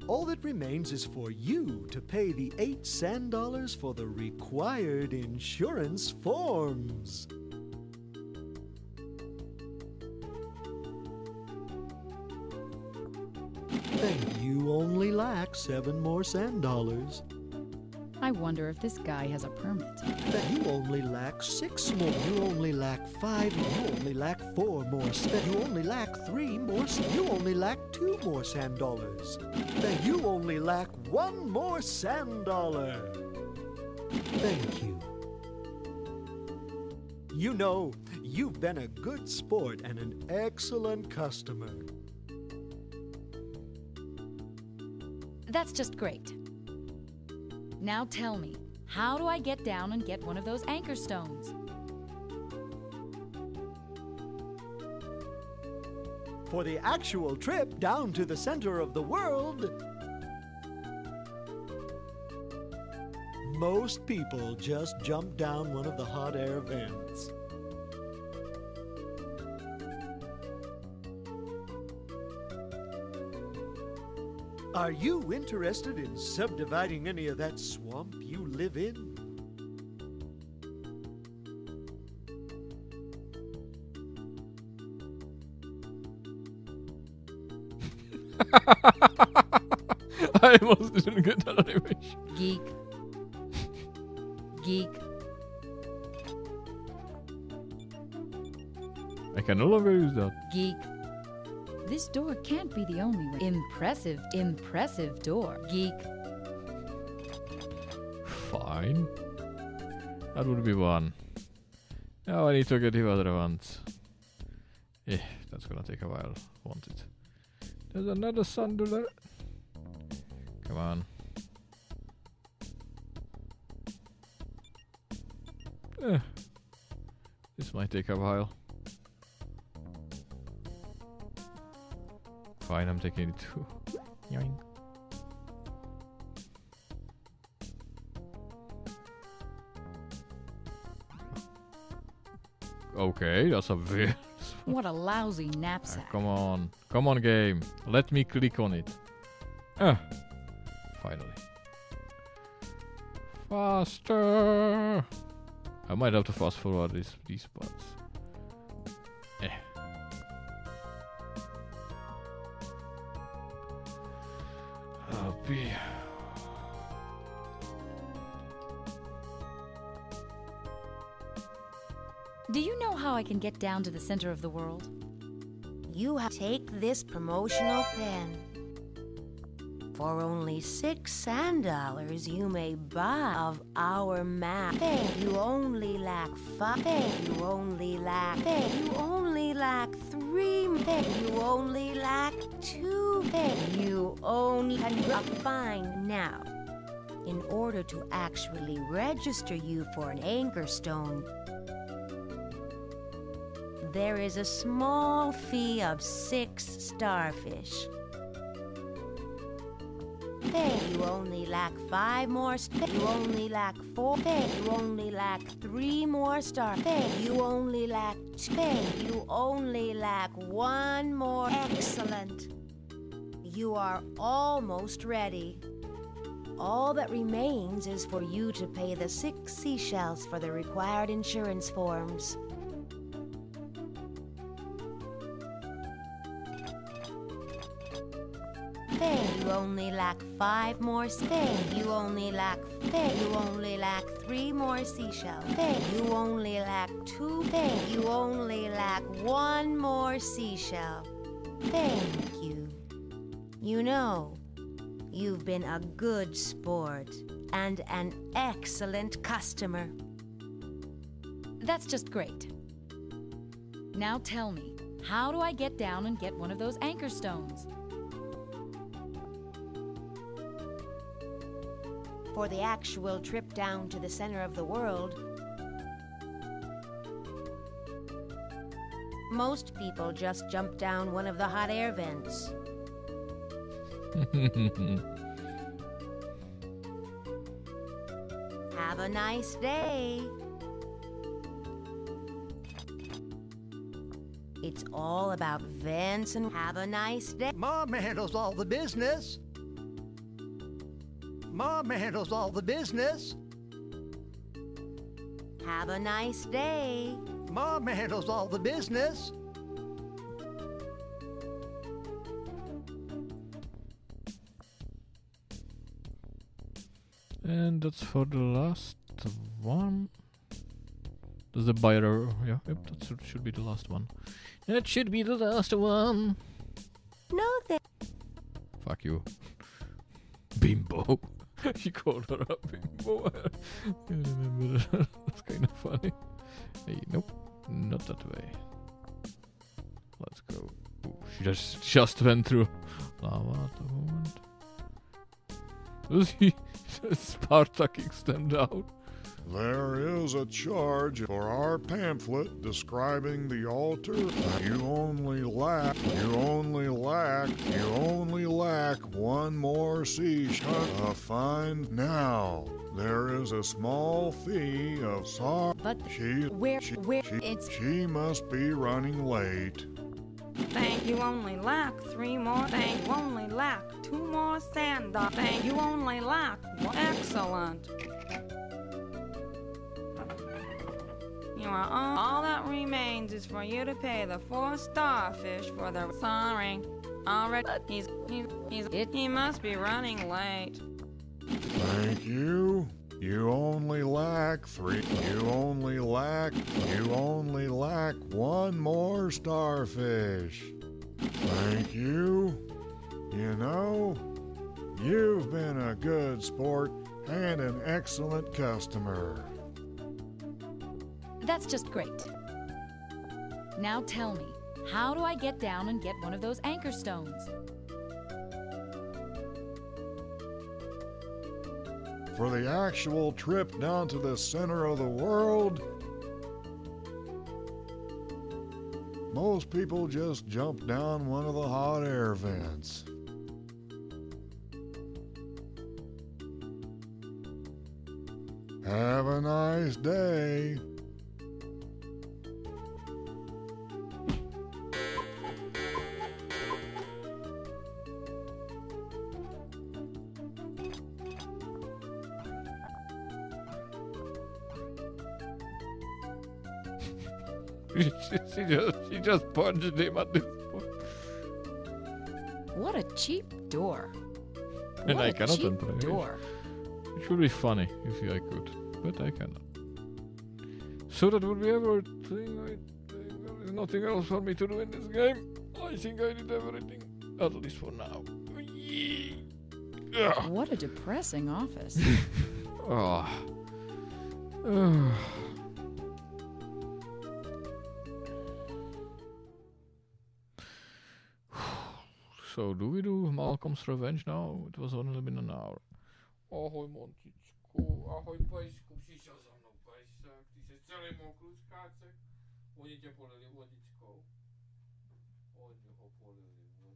All that remains is for you to pay the 8 sand dollars for the required insurance forms. Then you only lack 7 more sand dollars. I wonder if this guy has a permit. Then you only lack 6 more. You only lack 5. You only lack 4 more. Then you only lack 3 more. You only lack 2 more sand dollars. Then you only lack 1 more sand dollar. Thank you. You know, you've been a good sport and an excellent customer. That's just great. Now tell me, how do I get down and get one of those anchor stones? For the actual trip down to the center of the world, most people just jump down one of the hot air vents. Are you interested in subdividing any of that swamp you live in? I almost didn't get that animation. Geek. Geek. I can no longer use that. Geek. This door can't be the only way. Impressive door. Geek. Fine. That would be one. Now I need to get the other ones. That's gonna take a while, won't it? There's another sundular. Come on. This might take a while. Fine, I'm taking it too. Yoink. Okay, that's a very... What a lousy knapsack. Come on. Come on, game. Let me click on it. Finally. Faster! I might have to fast forward these parts. Happy. Do you know how I can get down to the center of the world? You take this promotional pen. For only $6 sand you may buy of our map. You only lack 5. You only lack. You only lack 3. You only lack 2. You only can find now. In order to actually register you for an anchor stone, there is a small fee of 6 starfish. You only lack 5 more. You only lack 4. You only lack 3 more stars. You only lack 2. You only lack 1 more. Excellent. You are almost ready. All that remains is for you to pay the 6 seashells for the required insurance forms. You only lack 5 more. You only lack. You only lack 3 more seashells. You only lack 2. You only lack 1 more seashell. Thank you. You know, you've been a good sport and an excellent customer. That's just great. Now tell me, how do I get down and get one of those anchor stones? For the actual trip down to the center of the world, most people just jump down one of the hot air vents. Have a nice day. It's all about vents and have a nice day. Mom handles all the business. Mom handles all the business. Have a nice day. Mom handles all the business. And that's for the last one. Does the buyer... Yeah, yep, that should be the last one. That should be the last one. No, Fuck you. Bimbo. She called her a bimbo. I remember that. That's kind of funny. Hey, nope. Not that way. Let's go. Ooh, she just went through lava at the moment. Does he Spartak stand out? There is a charge for our pamphlet describing the altar. You only lack 1 more seashell. Find now. There is a small fee of But she must be running late. Thank you only lack 3 more. Thank you only lack 2 more sand. Thank you only lack 1. Excellent. You are all that remains is for you to pay the 4 starfish for the. Sorry, already he must be running late. Thank you. You only lack 3. You only lack 1 more starfish. Thank you. You know, you've been a good sport and an excellent customer. That's just great. Now tell me, how do I get down and get one of those anchor stones? for the actual trip down to the center of the world, most people just jump down one of the hot air vents. Have a nice day. She just punched him at this point. What a cheap door. And What I a cannot cheap enter. door. It would be funny if I could, but I cannot. So that would be everything. There's nothing else for me to do in this game. I think I did everything, at least for now. What a depressing office. Oh. So, do we do Malcolm's Revenge now? It was only been an hour. Ahoj, Montičku. Ahoj, pajsku. Přišel za mnou pajsek. Ty jsi celý mokrý skácek. Oni tě polili vodičkou. Oni ho polili vodičkou.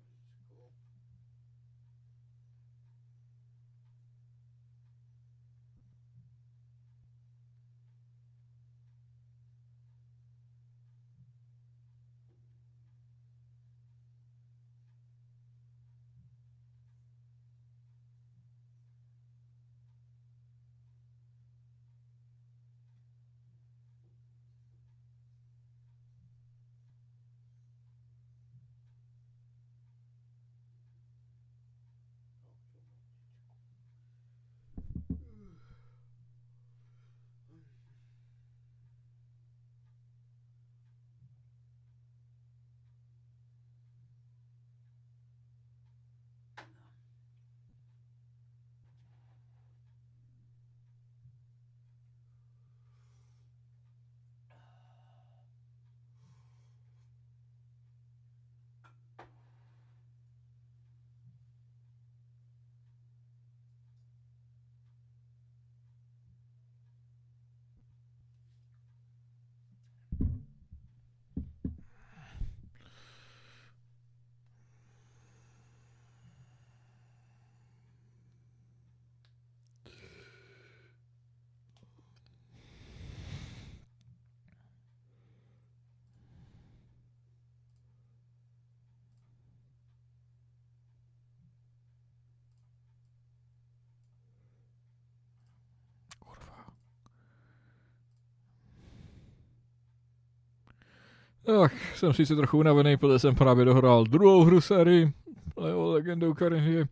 Ach, jsem sice trochu unavený, protože jsem právě dohrál druhou hru sérii legendou Kyrandia.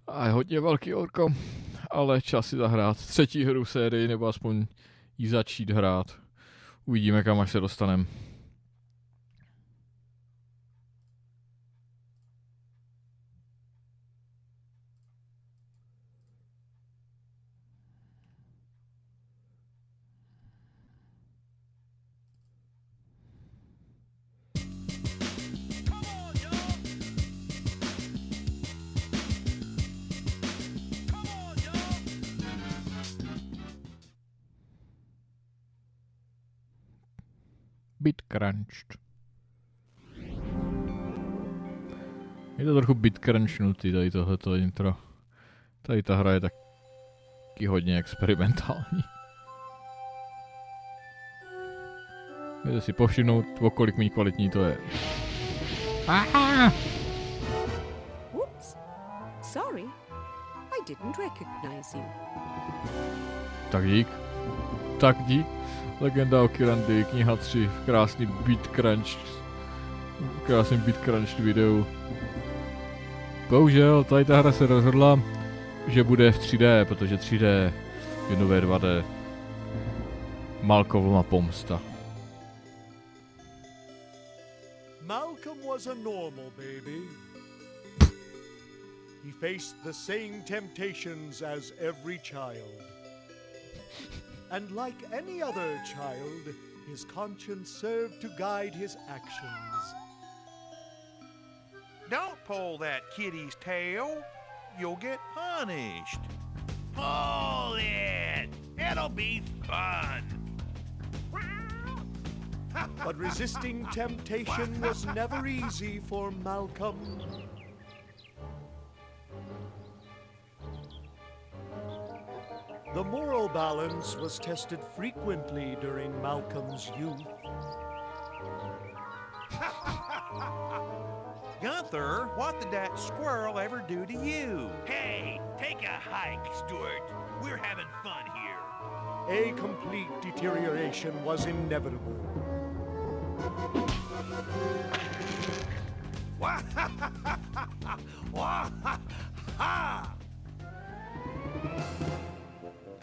A je hodně velký orko, ale čas si zahrát třetí hru sérii, nebo aspoň ji začít hrát. Uvidíme, kam až se dostaneme. Bitcrunched. Je to trochu bitcrunchnutý, tady tohleto intro. Tady ta hra je taky hodně experimentální. Můžete si povšimnout, o kolik méně kvalitní to je. Aha! Oops. Sorry. I didn't recognize you. Tak dík. Tak dík. Legenda o Kyrandy, kniha 3, krásný bitcrunched videu. Bohužel, tady ta hra se rozhodla, že bude v 3D, protože 3D je nové 2D. Malcolmova pomsta. Malcolm was a normal baby. He faced the same temptations as every child. And like any other child, his conscience served to guide his actions. Don't pull that kitty's tail. You'll get punished. Pull it! It'll be fun! But resisting temptation was never easy for Malcolm. The moral balance was tested frequently during Malcolm's youth. Gunther, what did that squirrel ever do to you? Hey, take a hike, Stuart. We're having fun here. A complete deterioration was inevitable.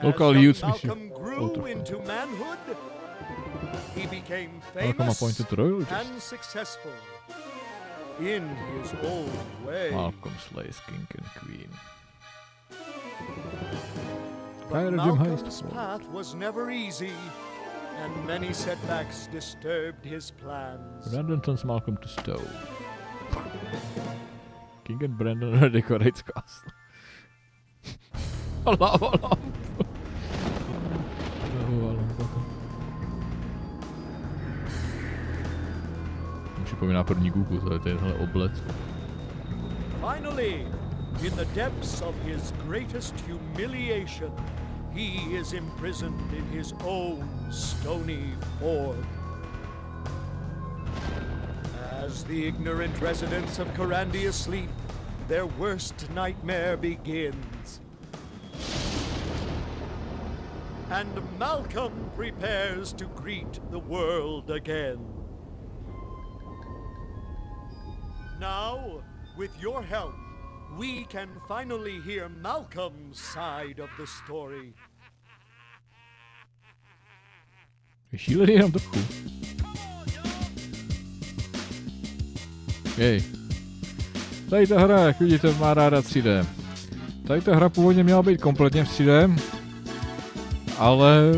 Local youth Malcolm grew into manhood, he became Malcolm famous appointed royalties. and successful in his own way. Malcolm slays king and queen. But Malcolm's path was never easy, and many setbacks disturbed his plans. Brandon turns Malcolm to stone. King and Brandon redecorates castle. Lava lamp. Připomíná první Google, to je tenhle oblec. Finally, in the depths of his greatest humiliation, he is imprisoned in his own stony form. As the ignorant residents of Kyrandia sleep, their worst nightmare begins. And Malcolm prepares to greet the world again. Now, with your help, we can finally hear Malcolm's side of the story. Šílený nám trochu. Jej. Tady ta hra, jak vidíte, má ráda 3D. Tady ta hra původně měla být kompletně v 3D, ale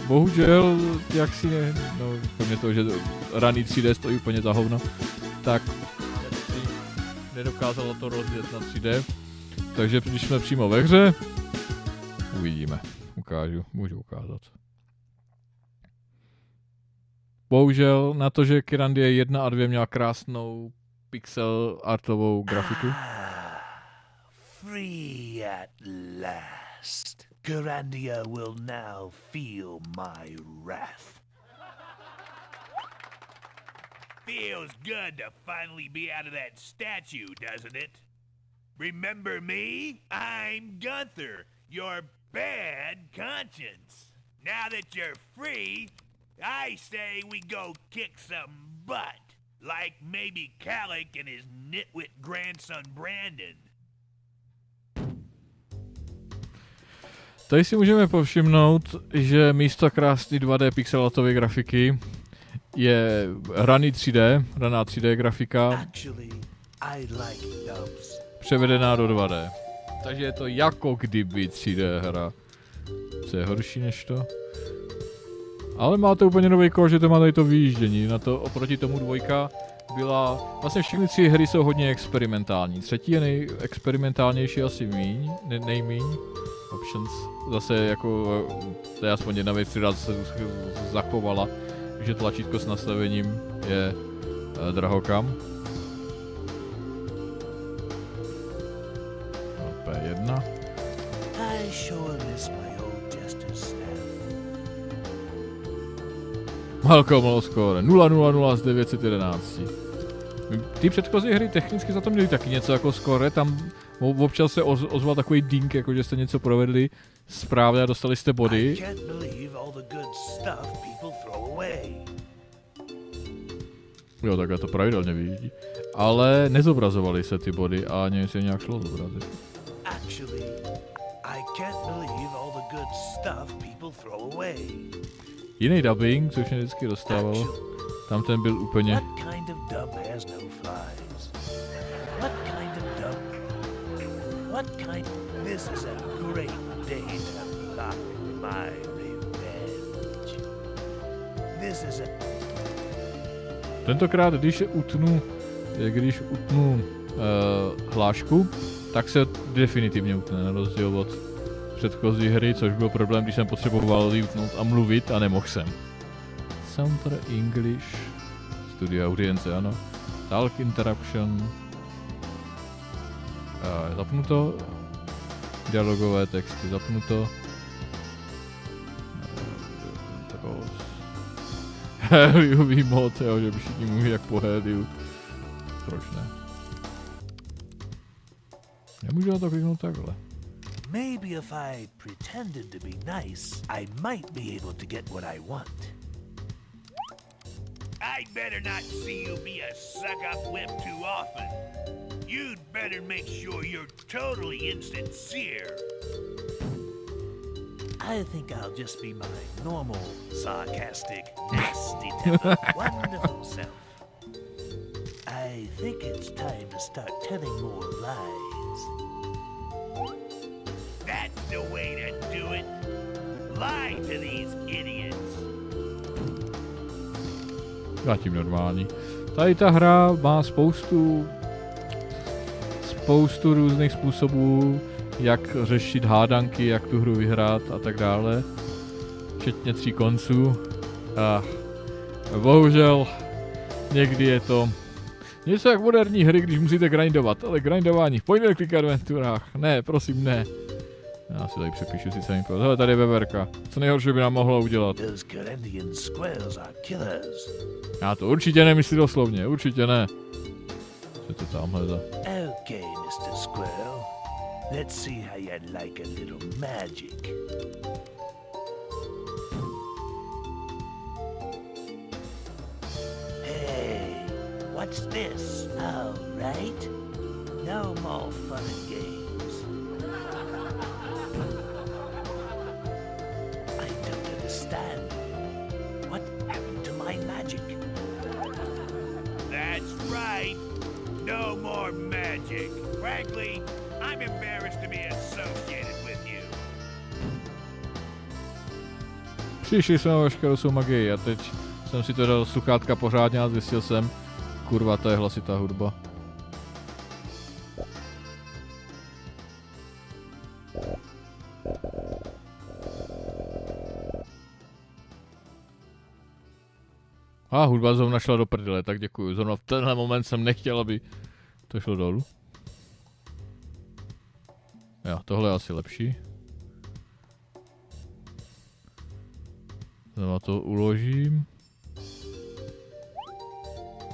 bohužel, jak si ne, no, kromě toho, že raný 3D stojí úplně za hovno, tak nedokázalo to rozjet na 3D, takže když jsme přímo ve hře, uvidíme, můžu ukázat. Bohužel na to, že Kyrandia 1 a 2 měla krásnou pixel artovou grafiku. Free at last. Kyrandia will now feel my wrath. Feels good to finally be out of that statue, doesn't it? Remember me? I'm Gunther, your bad conscience. Now that you're free, I say we go kick some butt. Like maybe Calic and his nitwit grandson Brandon. Tady si můžeme povšimnout, že místo krásný 2D pixelatové grafiky je raná 3D grafika převedená do 2D. Takže je to jako kdyby 3D hra. Co je horší než to? Ale máte úplně nový kód, že to má tady to vyjíždění. Na to oproti tomu 2 byla... Vlastně všechny 3 hry jsou hodně experimentální. 3 je nejexperimentálnější asi nejmíň. Options zase jako... To je aspoň jedna věc, která se zachovala. Že tlačítko s nastavením je drahokam. P1. Malcolm low score 0-0-0 z 911. Ty předchozí hry technicky za to měly taky něco jako score, tam občas se ozval takový ding, jako že jste něco provedli správně a dostali jste body. Jo, takhle to pravidelně vyjíždí. Ale nezobrazovali se ty body a ani se nějak šlo zobrazit. Jiný dubbing, což mě vždycky dostávalo, tam ten byl úplně... Tentokrát, když utnu hlášku, tak se definitivně utne, na rozdíl od předchozí hry, což byl problém, když jsem potřeboval vyutnout a mluvit a nemohl jsem. Soundtrack English, studio audience, ano. Talk interruption. Zapnuto. Dialogové texty zapnuto. Heliový mod, jo, že všichni mluví jak po heliu. Proč ne? Nemůžu na to kliknout takhle. Maybe if I pretended to be nice, I might be able to get what I want. I'd better not see you be a suck-up whip too often. You'd better make sure you're totally insincere. I think I'll just be my normal, sarcastic, nasty-tempered, wonderful self. I think it's time to start telling more lies. That's the way to do it. Lie to these idiots. Zatím normální. Tady ta hra má spoustu různých způsobů, jak řešit hádanky, jak tu hru vyhrát a tak dále. Včetně 3 konců. A bohužel někdy je to něco jak moderní hry, když musíte grindovat, ale grindování v point and click adventurách. Ne, prosím, ne. Já si tady přepíšu si samý hele, tady je veverka. Co nejhorší by nám mohlo udělat? Já to určitě nemyslím doslovně, určitě ne. Co to tamhle za? Okay, Mr. Squirrel. Let's see how you like a little magic. Hey, what's this? All right. No more fun and games. I don't understand. What happened to my magic? That's right. No more magic. Frankly, I'm embarrassed to be associated with you. Přišli jsme na veškerou svou magii a teď jsem si to dal sluchátka pořádně a zjistil jsem, kurva, to je hlasitá hudba. A hudba zrovna šla do prdele, tak děkuju. Zrovna v tenhle moment jsem nechtěl, aby to šlo dolů. Jo, tohle je asi lepší. Znovu to uložím.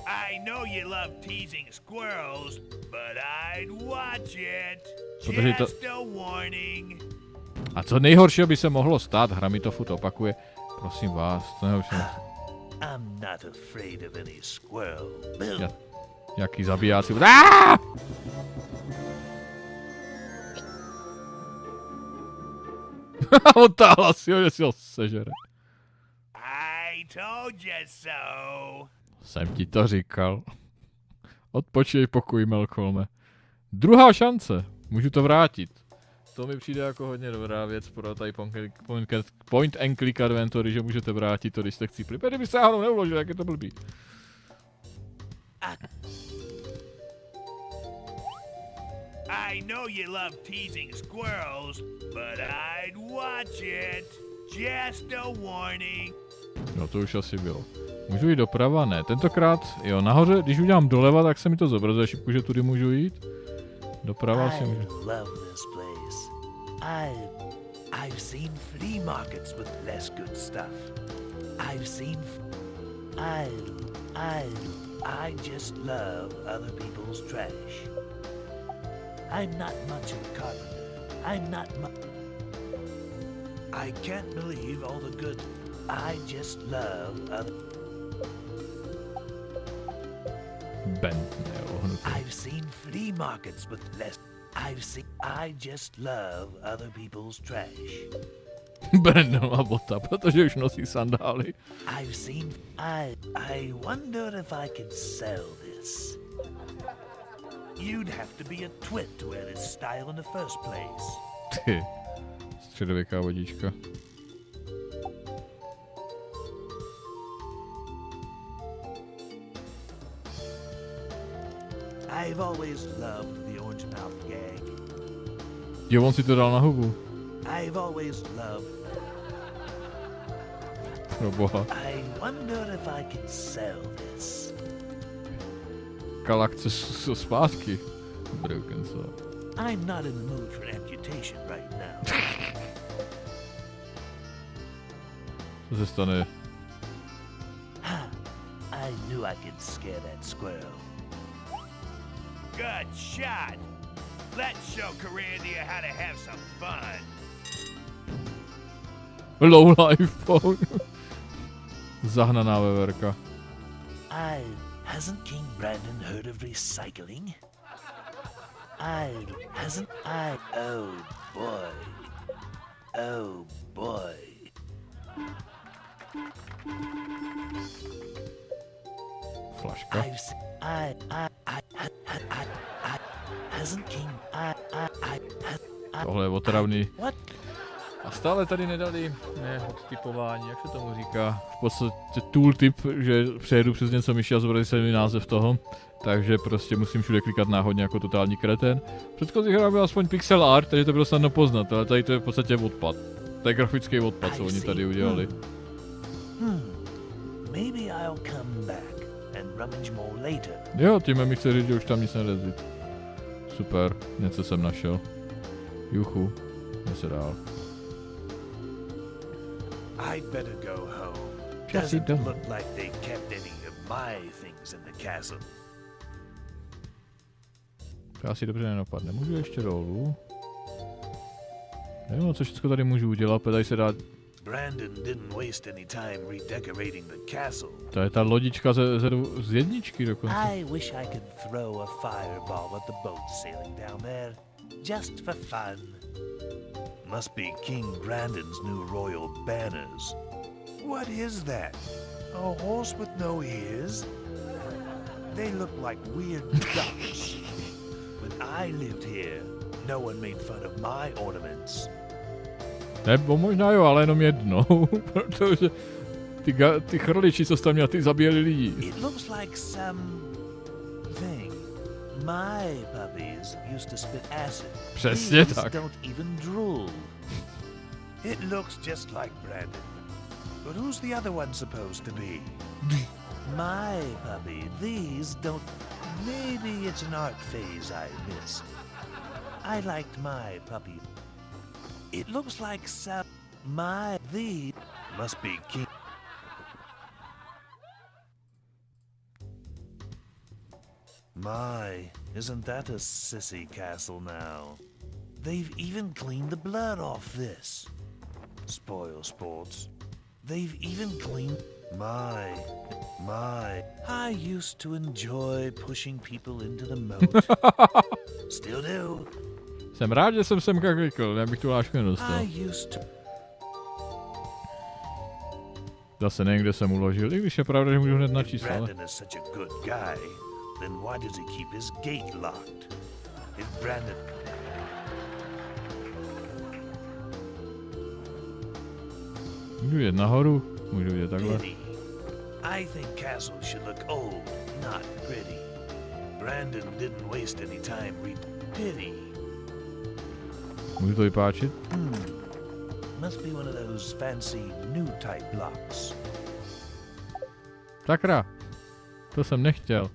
I know you love teasing squirrels, but I'd watch it. Just a warning. A co nejhoršího by se mohlo stát, hra mi to furt opakuje. Prosím vás, co nejhoršího. I'm not afraid of any squirrel. Jaký zabijáci. Otáhla si ho, že si ho sežere. I told you so. Jsem ti to říkal. Odpočij pokoj, Malcolme. Druhá šance. Můžu to vrátit. To mi přijde jako hodně dobrá věc pro tady point and click adventury, že můžete vrátit to, když jste chcípli. Kdyby se náhodou neuložil, jak je to blbý. I know you love teasing squirrels, but I'd watch it. Just a warning. No to už asi bylo. Můžu jít doprava? Ne. Tentokrát, jo, nahoře, když udělám doleva, tak se mi to zobrazuje šipku, že tudy můžu jít. Doprava si můžu. I've seen flea markets with less good stuff. I just love other people's trash. I'm not much of a carpenter. I can't believe all the good. I just love other. I've seen flea markets with less. I just love other people's trash. Brandon má bota, protože už nosí sandály. I wonder if I can sell this. You'd have to be a twit to wear this style in the first place. Ty, středověká vodička. I've always loved the orange mouth gag. Jo, on si to dal na hubu. I've always loved. No boha. I wonder if I could sell this. Kalakce zpátky. Broken Saw. I'm not in the mood for amputation right now. Co se stane? I knew I could scare that squirrel. Good shot! Let's show Kyrandia how to have some fun. Low life phone. Zahnaná veverka. Hasn't King Brandon heard of recycling? Oh boy. Oh boy. Flaška. Hasn't King Tohle je otravný. A stále tady nedali odtypování, jak se tomu říká. V podstatě tooltip, že přejedu přes něco myši a zobrazí se mi název toho. Takže prostě musím všude klikat náhodně jako totální kreten. Předchozí hra byl aspoň pixel art, takže to bylo snadno poznat, ale tady to je v podstatě odpad. To je grafický odpad, co oni tady udělali. Maybe I'll come back and rummage more later. Jo, tím mi chce říct, že už tam nic nerazí. Super, něco jsem našel. Juchu, jde se dál. I'd better go home. Doesn't look like they kept any of my things in the castle. To asi dobře nenapadne. Můžu ještě dolů? Nevím, co všechno tady můžu udělat, tady se dá... Brandon didn't waste any time redecorating the castle. To je ta lodička z jedničky dokonce. I wish I could throw a fireball at the boat sailing down there, just for fun. Must be King Brandon's new royal banners. What is that? A horse with no ears? They look like weird ducks. When I lived here, no one made fun of my ornaments. Nebo možná jo, ale jenom jednou, protože ty chrliči, co jsi tam měl, ty zabíjeli lidi. It looks like some thing. My puppies used to spit acid. Přesně tak. Don't even drool. It looks just like Brandon. But who's the other one supposed to be? My puppy, these don't... Maybe it's an art phase I missed. I liked my puppy. It looks like some... These must be King... My, isn't that a sissy castle now? They've even cleaned the blood off this. Spoil sports. They've even cleaned... My. I used to enjoy pushing people into the moat. Still do. Jsem rád, že jsem semka klikl, já bych tu lášku nedostal. Zase nevím, kde jsem uložil, i když je pravda, že můžu hned načíst, ale... Then why does he keep his gate locked? If Brandon... Můžu jít nahoru, můžu jít takhle. I think castle should look old, not pretty. Brandon didn't waste any time pity. Můžu to vypáčit? Must be one of those fancy new type blocks. Sakra, to jsem nechtěl.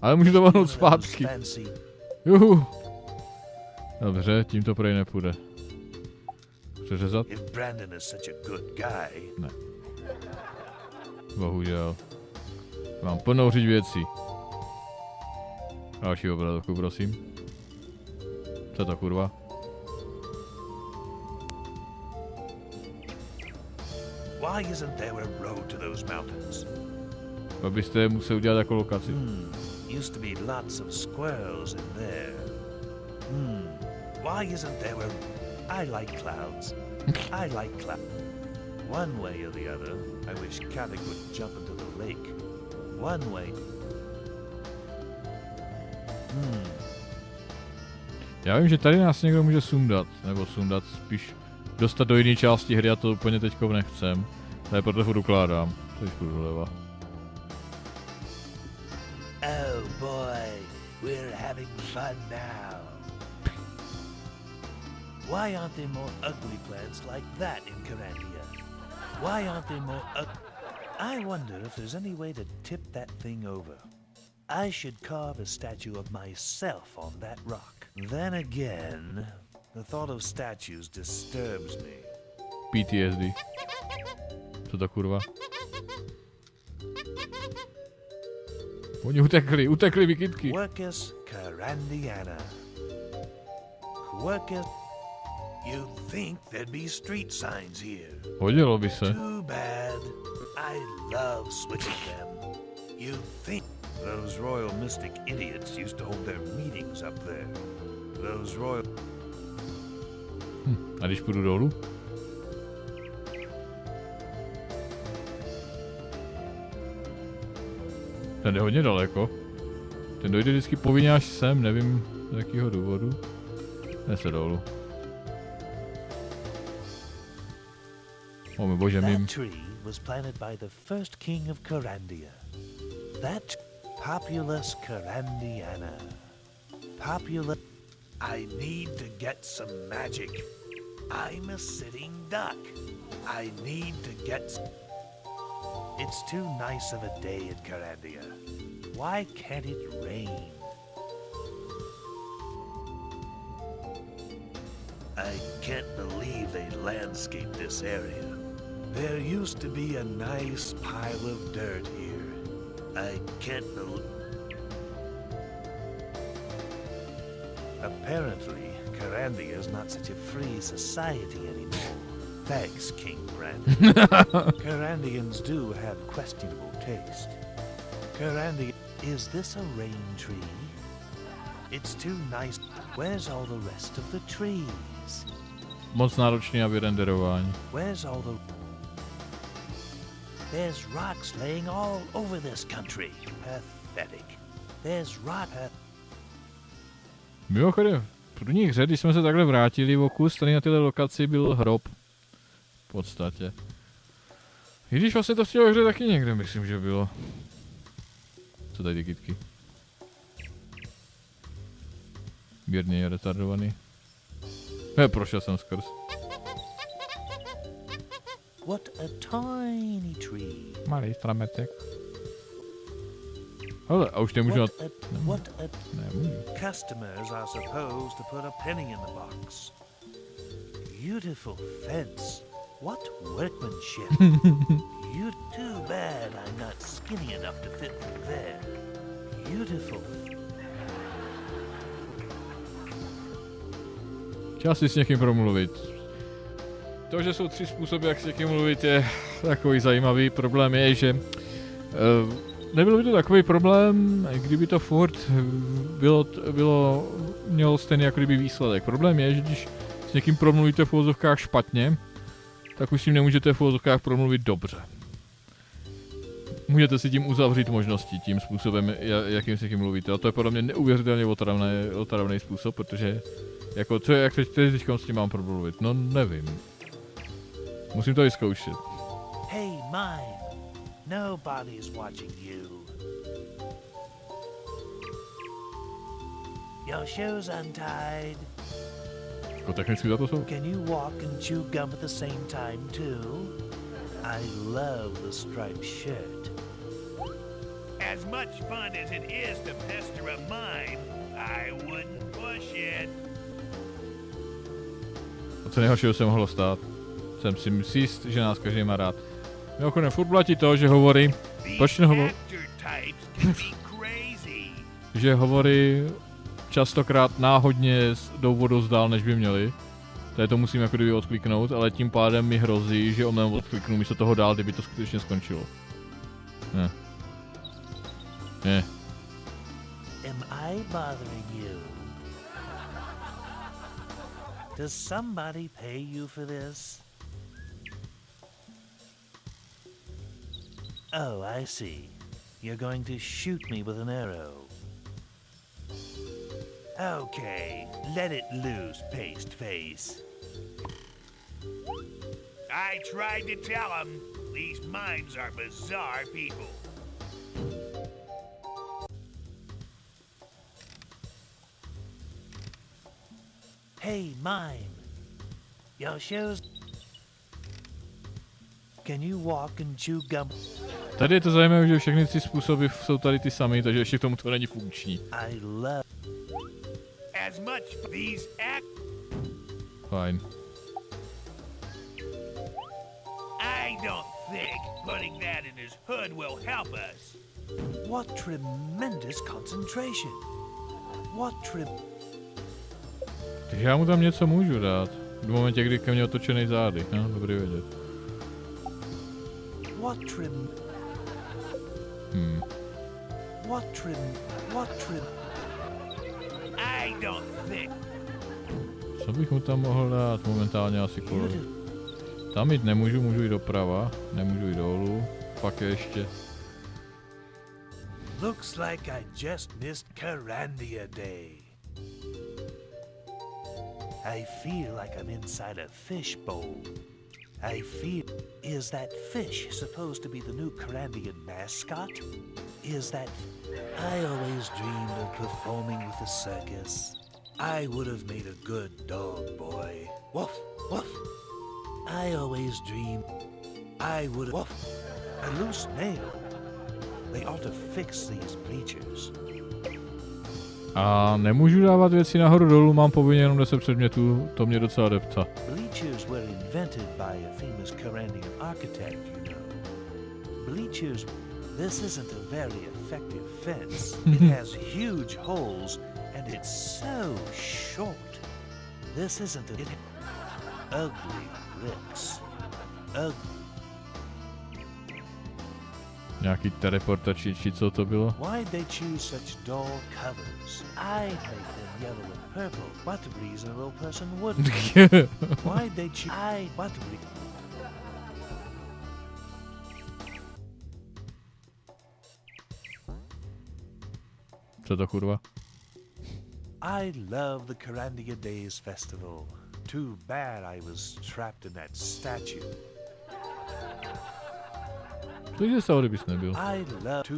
Ale můžu to vahnout zpátky. Juhu. Dobře, tím to prej nepůjde. Přeřezat? Ne. Bohužel. Mám ponouřit věcí. Další obrazovku, prosím. Co to kurva? Why isn't there a road to those mountains? Abyste museli udělat jako lokaci. Used to be lots of squirrels in there. Why isn't there a... I like clouds. I like clouds. One way or the other, I wish Kavik would jump into the lake. One way. Já vím, že tady nás někdo může sundat, nebo sundat spíš dostat do jiné části hry a to úplně teďko nechcem. Takže proto furt ukládám. Teď půjdu doleva. Oh boy, we're having fun now. Why aren't there more ugly plants like that in Kyrandia? Why aren't there more I wonder if there's any way to tip that thing over. I should carve a statue of myself on that rock. Then again, the thought of statues disturbs me. PTSD. Co to kurva? Oni utekli vykytky. Quercus Kyrandiana. Quercus. You'd think there'd be street signs here. Hodilo by se. Too bad. I love switching them. You'd think those royal mystic idiots used to hold their meetings up there. Those royal... A když půjdu dolů? Ten je hodně daleko. Ten dojde vždycky povinně až sem, nevím z jakého důvodu. Jde se dolů. O můj bože, mým. That tree was planted by the first king of Kyrandia. That populous Kyrandiana. I need to get some magic. I'm a sitting duck. I need to get... It's too nice of a day at Kyrandia. Why can't it rain? I can't believe they landscaped this area. There used to be a nice pile of dirt here. I can't believe... Apparently, Kyrandia is not such a free society anymore. Thanks, King Brandon. Kyrandians do have questionable taste. Kyrandia... Is this a rain tree? It's too nice. Where's all the rest of the trees? Moc náročný na vyrenderování. Where's all the... There's rocks laying all over this country. Pathetic. There's rock... Mimochodem, v první hře, když jsme se takhle vrátili v okus, tady na této lokaci byl hrob. V podstatě. I když vlastně to v té hře taky někde, myslím, že bylo. Co tady ty kytky? Mírně je retardovaný. Prošel jsem skrz. What a tiny tree. Malý strametek. Hele, a už nemůžu... Nemůžu. Customers are supposed to put a penny in the box. Beautiful fence. What workmanship. You too bad I'm not skinny enough to fit through there. Beautiful. Chtěl si s někým promluvit. To, že jsou 3 způsoby, jak s někým mluvit, je takový zajímavý. Problém je, že nebyl by to takový problém, kdyby to furt mělo stejný jako kdyby výsledek. Problém je, že když s někým promluvíte v uvozovkách špatně, tak už s tím nemůžete v uvozovkách promluvit dobře. Můžete si tím uzavřít možnosti tím způsobem, jakým s někým mluvíte. A to je podle mě neuvěřitelně otravný způsob, protože jako co je, jak teď s tím mám promluvit? No nevím. Musím to vyzkoušet. Hey, mine. Nobody's watching you. Your shoe's untied. Jako technicky za to jsou. Can you walk and chew gum at the same time too? I love the striped shirt. As much fun as it is to pester a mine, I wouldn't push it. A co nejhoršího se mohlo stát? Jsem si jist, že nás každý má rád. Mimochodem, furt platí to, že hovory... Proč nehovorí? Že hovory častokrát náhodně jdou vodou zdál, než by měli. Tady to musím jako kdyby odkliknout, ale tím pádem mi hrozí, že omylem odkliknu místo toho dál, kdyby to skutečně skončilo. Ne. Ne. Am I bothering you? Does somebody pay you for this? Oh, I see. You're going to shoot me with an arrow. Okay, let it loose, paste face. I tried to tell him. These mimes are bizarre people. Hey, mime. Your shoes. Can you walk and chew gum? Tady je to zajímavé, že všechny ty způsoby jsou tady ty samé, takže ještě k tomu to není funkční. I love as much these Fajn. I don't think putting that in his hood will help us. What tremendous concentration. What Takže já mu tam něco můžu dát. V momentě, kdy ke mně otočený zády. No, dobrý vědět. What trim? I don't think. Co bych mu tam mohl dát? Momentálně asi kolor. Tam jít nemůžu, můžu jít doprava, nemůžu jít dolů. Pak je ještě. Looks like I just missed Kyrandia Day. I feel like I'm inside a fish bowl. I feel... Is that fish supposed to be the new Kyrandian mascot? Is that... I always dreamed of performing with the circus. I would have made a good dog boy. Woof, woof. I always dreamed I would have... Woof. A loose nail. They ought to fix these bleachers. A nemůžu dávat věci nahoru dolů, mám povinně jenom 10 předmětů, to mě docela depta. Bleachers were invented by a famous Kyrandian architect, you know. Bleachers, this isn't a very effective fence. It has huge holes and it's so short. This isn't a... Ugly bricks. Nějaký teleportači, či co to bylo? Why'd they choose such dull colors? I'd make them yellow and purple. What reasonable person wouldn't? Why'd they choose? Co to kurva? I love the Kyrandia Days festival. Too bad I was trapped in that statue. Co jde stalo, kdybys nebyl? I love to.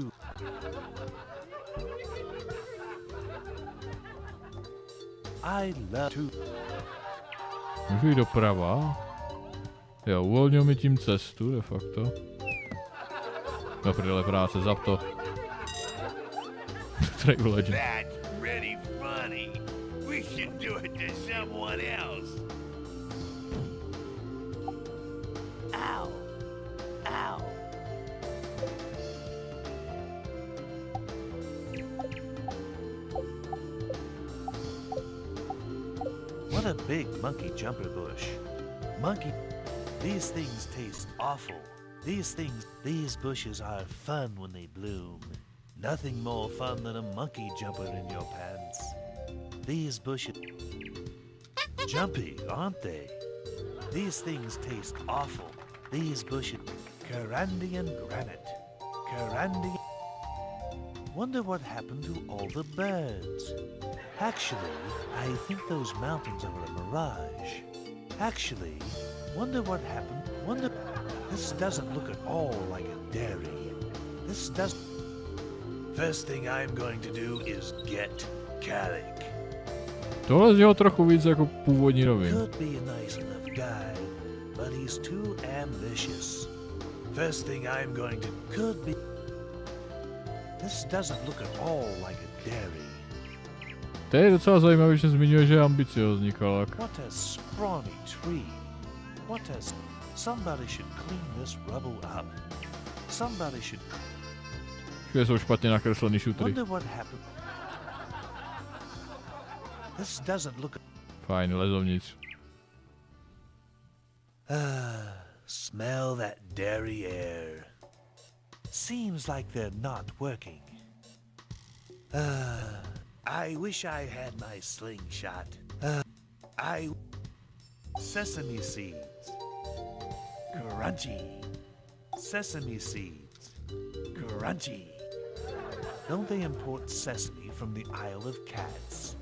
I love to. Můžu jít doprava? Jo, uvolnil mi tím cestu, de facto. No prdele práce, zap to. Trail Legend. That's pretty funny. We should do it to someone else. Ow. Ow. What a big monkey jumper bush. Monkey, these things taste awful. These bushes are fun when they bloom. Nothing more fun than a monkey jumper in your pants. These bushes, jumpy, aren't they? These things taste awful. These bushes, Kyrandian granite. Kyrandian. Wonder what happened to all the birds. Actually, I think those mountains are a mirage. Actually, wonder what happened. Wonder. This doesn't look at all like a dairy. This doesn't. First thing I'm going to do is get Calic. Tohle je trochu víc jako původní rovin. Could be a nice enough guy, but he's too ambitious. First thing I'm going to could be. This doesn't look at all like a dairy. To je docela zajímavé, že zmiňuje, že je ambiciozní Kalak. What a scrawny tree. What a... Somebody should clean this rubble up. Somebody should... Všude jsou špatně nakreslený šutry. Wonder what happened. This doesn't look... Fajn, lezovnic. Smell that dairy air. Seems like they're not working. I wish I had my slingshot. Sesame seeds. Crunchy. Sesame seeds. Crunchy. Don't they import sesame from the Isle of Cats?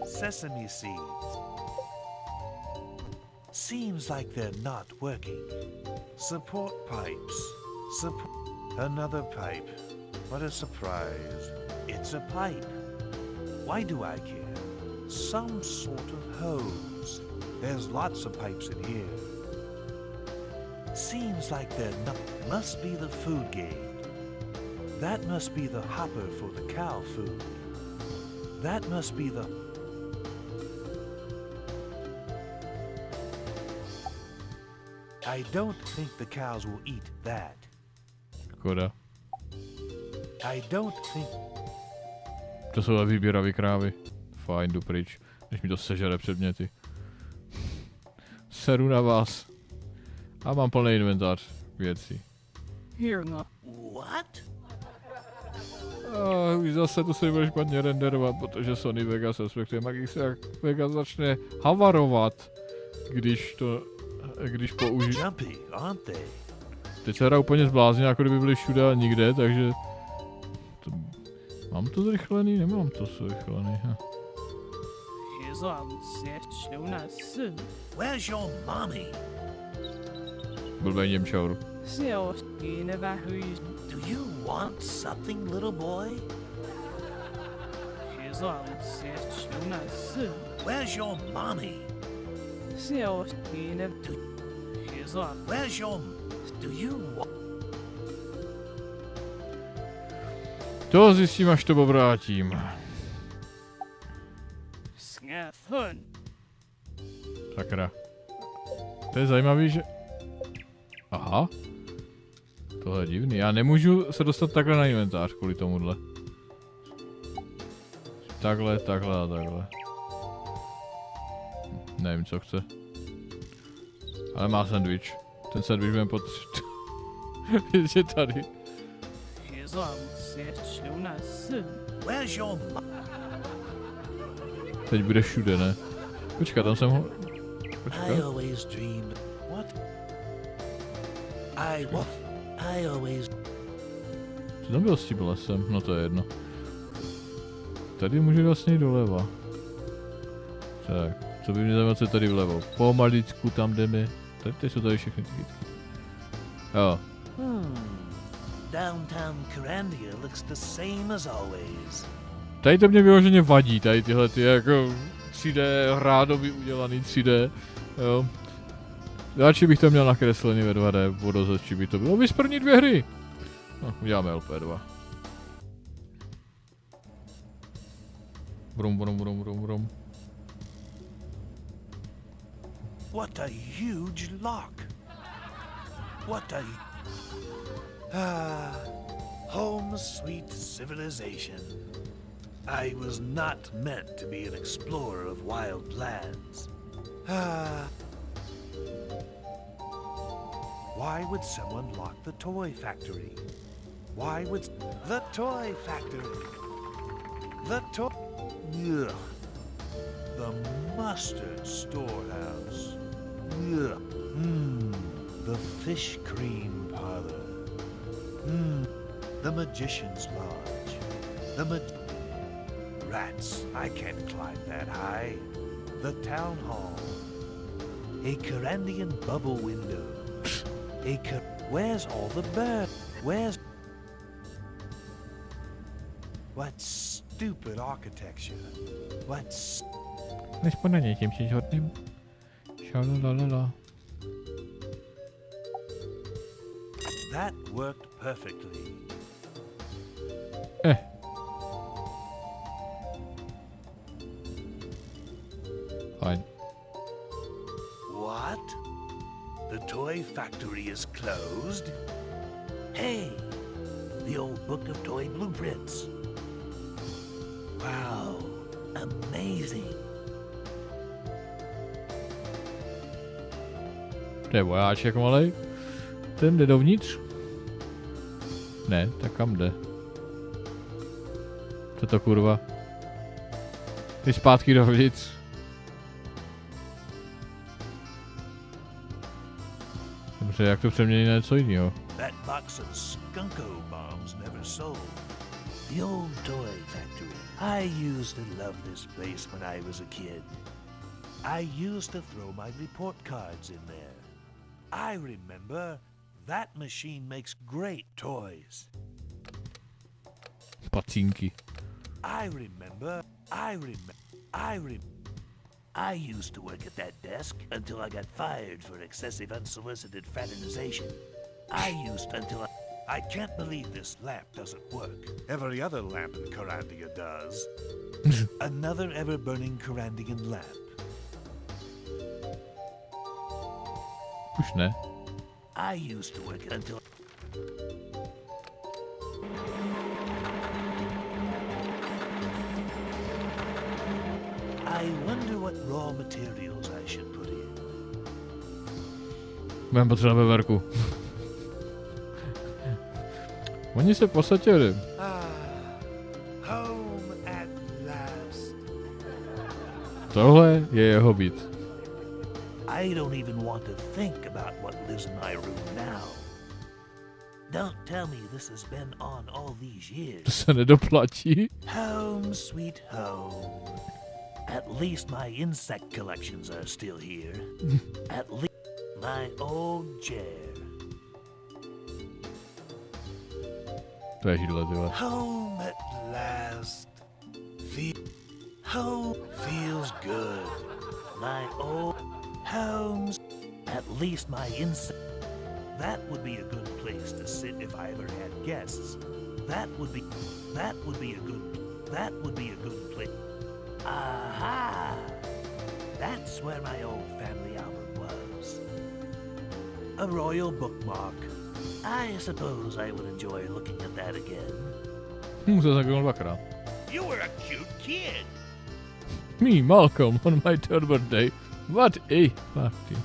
Sesame seeds. Seems like they're not working. Support pipes. Another pipe. What a surprise. It's a pipe. Why do I care? Some sort of hose. There's lots of pipes in here. Seems like there must be the food gate. That must be the hopper for the cow food. That must be the... I don't think the cows will eat that. Škoda. I don't think... To jsou výběravý krávy. Fajn, jdu pryč. Než mi to sežere předměty. Seru na vás. A mám plný inventář věcí. What? Už zase to se bude špatně renderovat, protože Sony Vegas respektive Magix Vegas začne havarovat, když použiju. Teď se hra úplně zblázně, jako kdyby byli všude a nikde, takže... Mám to zrychlený? Nemám to zrychlený. Where's your mommy? Blbej Němčaur. Do you want something, little boy? Where's your mommy? Where's your... Do you want... To zjistím, až to obrátím. Sakra. To je zajímavý, že... Aha. Tohle je divný. Já nemůžu se dostat takhle na inventář kvůli tomuhle. Takhle, takhle a takhle. Nevím, co chce. Ale má sandwich. Ten sandwich budeme potřebovat. Je tady. Teď bude všude, ne? Počkat, tam jsem ho... Počkat. Co tam bylo s tím lesem? No to je jedno. Tady může vlastně jít doleva. Tak, co by mě zajímalo, co je tady vlevo? Pomaličku tam jdeme. Tady jsou tady všechny ty kytky. Jo. Downtown Kyrandia looks the same as always. Tady to mě vyloženě vadí, tady tyhle ty jako 3D, rádový udělaný 3D, jo. Radši bych to měl nakreslený ve 2D, vodozečí by to bylo. Vysprní 2 hry! No, uděláme LP2. Brum, brum, brum, brum, brum. What a huge lock! What a... home sweet civilization. I was not meant to be an explorer of wild lands. Why would someone lock the toy factory? Why would... The toy factory! The toy... Ugh. The mustard storehouse. Ugh. The fish cream parlor. The magician's lodge. The rats. I can't climb that high. The town hall. A Kyrandian bubble window. Where's all the birds? Where's... What stupid architecture? What's... Nespoň tím si žádným. Šalalala. That worked perfectly. Fine. What? The toy factory is closed? Hey, the old book of toy blueprints. Wow, amazing. To je vojáček malej. Ten jde dovnitř? Ne, tak kam jde? Co to kurva? Ty zpátky dovnitř. Dobře, jak to přemění na něco jiného? That box of skunko bombs never sold. The old toy factory. I used to love this place when I was a kid. I used to throw my report cards in there. I remember that machine makes great toys. Pacínky. I remember. I used to work at that desk until I got fired for excessive unsolicited fraternization. I can't believe this lamp doesn't work. Every other lamp in Kyrandia does. Another ever-burning Kyrandian lamp. Už ne. I used to work until... I wonder what raw materials I should put in. Budeme potřebovat veverku. Oni se posadili. Home at last. Tohle je jeho byt. I don't even want to think about what lives in my room now. Don't tell me this has been on all these years. To se nedoplatí. Home, sweet home. At least my insect collections are still here. At least my old chair. To je židle, tyhle. Home at last. Home feels good. My old homes. At least my insect. That would be a good place to sit if I ever had guests. That would be a good place. Aha! That's where my old family album was. A royal bookmark. I suppose I would enjoy looking at that again. You were a cute kid. Me, Malcolm, on my 3rd birthday. What a party.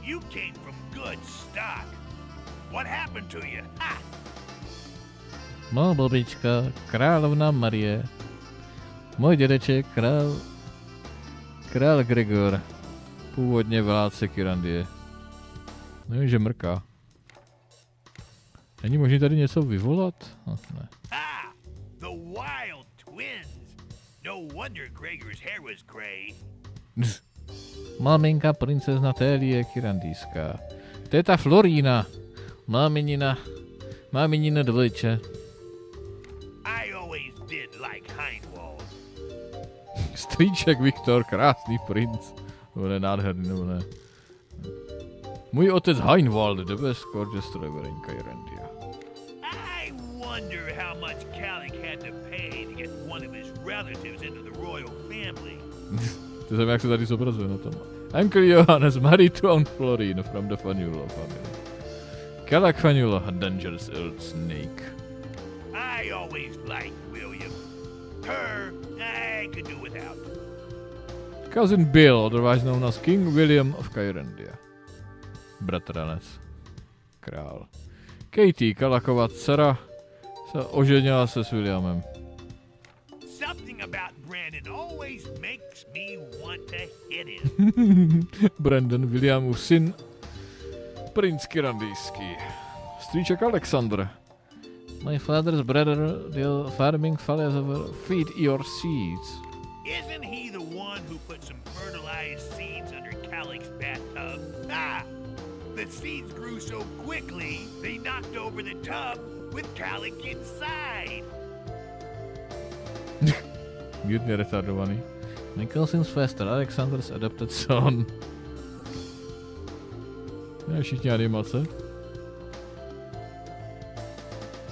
You came from good stock. What happened to you? Ha! Má babička, královna Marie. Můj dědeček, král Gregor. Původně vládce Kyrandie. Nevím, že mrká. Není možné tady něco vyvolat? Ne. Ah, the wild twins. No wonder Gregor's hair was gray. Maminka princezna Télie Kyrandijská. Teta Florína. Máminina dvojče. I always did like hindwalls. Strýček Viktor, krásný princ. Nebo ne, nádherný, nebo ne. Můj otec Heinwald, the best gorgeous driver in Kyrandia. I wonder how much Calic had to pay to get one of his relatives into the royal family. To jsem, jak se tady zobrazuje na tom. Uncle Johannes married to Aunt Florine from the Fanulo family. Calac Fanulo, a dangerous old snake. I always liked William. Her, I could do without. Cousin Bill, otherwise known as King William of Kyrandia. Bratranec. Král. Katie, Kalakova dcera, se oženila se s Williamem. Something about Brandon always makes me want to hit him. Brandon, Williamův syn, princ Kyrandijský. Strýček Alexander. My father's brother, the farming philosopher, feed your seeds. Isn't he the one who put some fertilized seeds under Calic's bathtub? Ah! The seeds grew so quickly, they knocked over the tub with Calic inside. Mutně retardovaný. Nicholson's Fester, Alexander's adopted son. Ne, všichni animace.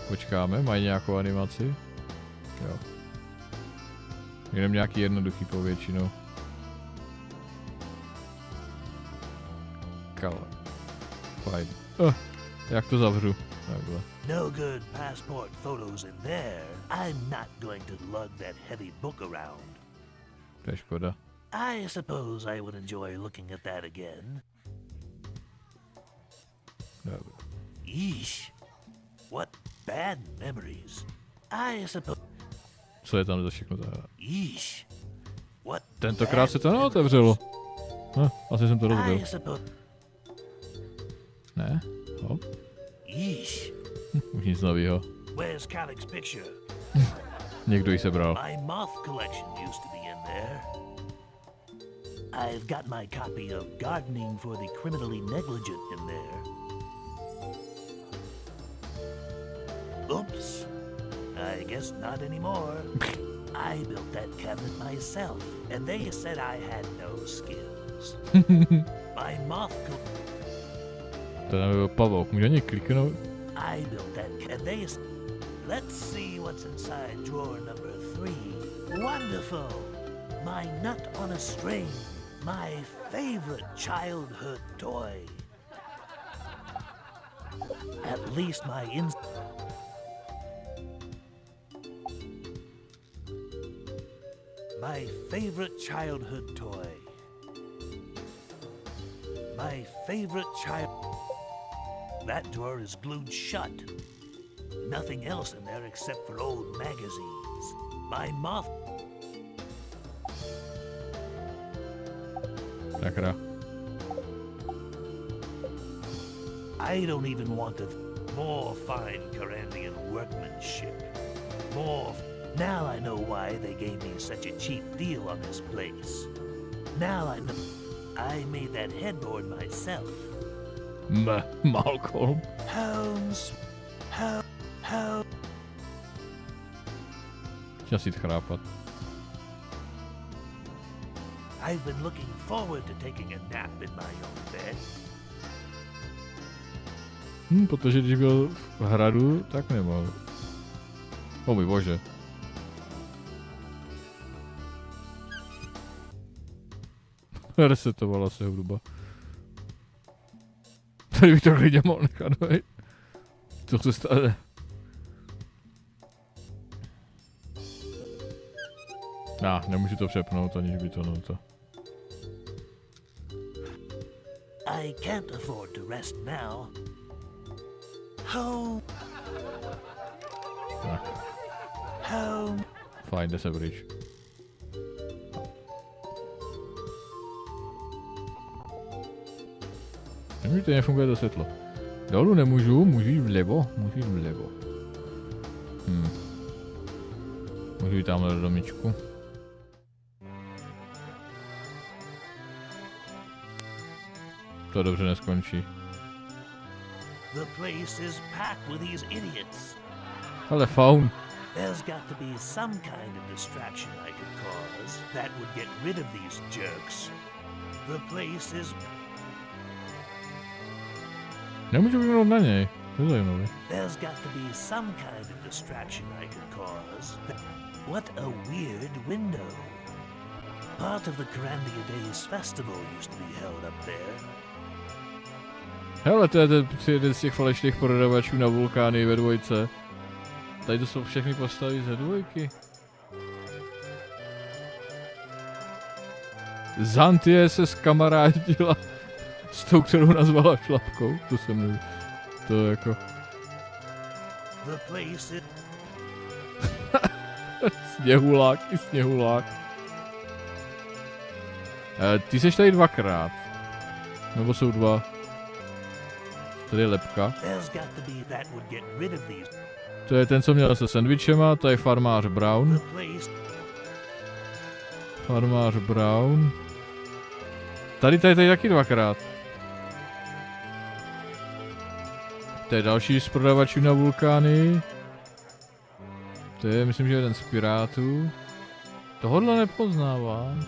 Počkáme, mají nějakou animaci? Jo. Jenom nějaký jednoduchý povětšinou. Kale. Fajn. Jak to zavřu? Takhle. No good passport photos in there. I'm not going to lug that heavy book around. To je škoda. I suppose I would enjoy looking at that again. Dobře. Yeesh. What bad memories. I suppose... Co je tam za všechno zahrát? Yeesh. What Tentokrát se to neotevřelo. Asi jsem to rozbil. Ne? Hop. Yeesh. Už nic novýho. Where's Calic's picture? Někdo ji sebral. My moth collection used to be in there. I've got my copy of Gardening for the Criminally Negligent in there. Oops. I guess not anymore. I built that cabinet myself, and they said I had no skills. My moth To nebyl pavouk, může ani kliknout? I built that, and they let's see what's inside drawer number 3. Wonderful! My nut on a string, my favorite childhood toy. At least my favorite childhood toy. My favorite That drawer is glued shut. Nothing else in there except for old magazines. My moth. Sakra. I don't even want to. More fine Kyrandian workmanship. More. Now I know why they gave me such a cheap deal on this place. Now I know. I made that headboard myself. Malcolm. Holmes. Home. Chtěl si chrápat. I've been looking forward to taking a nap in my own bed. Protože když byl v hradu, tak nemohl. O můj bože. Resetovala se hudba. Tady bych to klidně mohl nechat, vej. Co se stane? Nemůžu to přepnout, aniž by to to. I can't afford to rest now. Home. Tak. Home. Fajn, jde se pryč. Nemůžu, to nefunguje to světlo. Dolů nemůžu, můžu jít vlevo, Můžu jít tamhle do domičku. To dobře neskončí. The place is packed with these idiots. Ale faun. There's got to be some kind of distraction I could cause that would get rid of these jerks. The place is... Nemůžu vyvnout na něj. To je zajímavé. There's got to be some kind of distraction I could cause. What a weird window. Part of the Kyrandia Days festival used to be held up there. Hele, to je jeden z těch falešných prodavačů na vulkány ve 2. Tady to jsou všechny postavy ze 2. Zantie se zkamarádila s tou, kterou nazvala šlapkou. To se mluví. To jako... Sněhulák i sněhulák. Ty seš tady 2krát. Nebo jsou 2. Tady je lepka. To je ten, co měl se sendvičema, to je farmář Brown. Farmář Brown. Tady taky 2krát. To je další z prodavačů na vulkány. To je, myslím, že jeden z pirátů. Tohodle nepoznávám.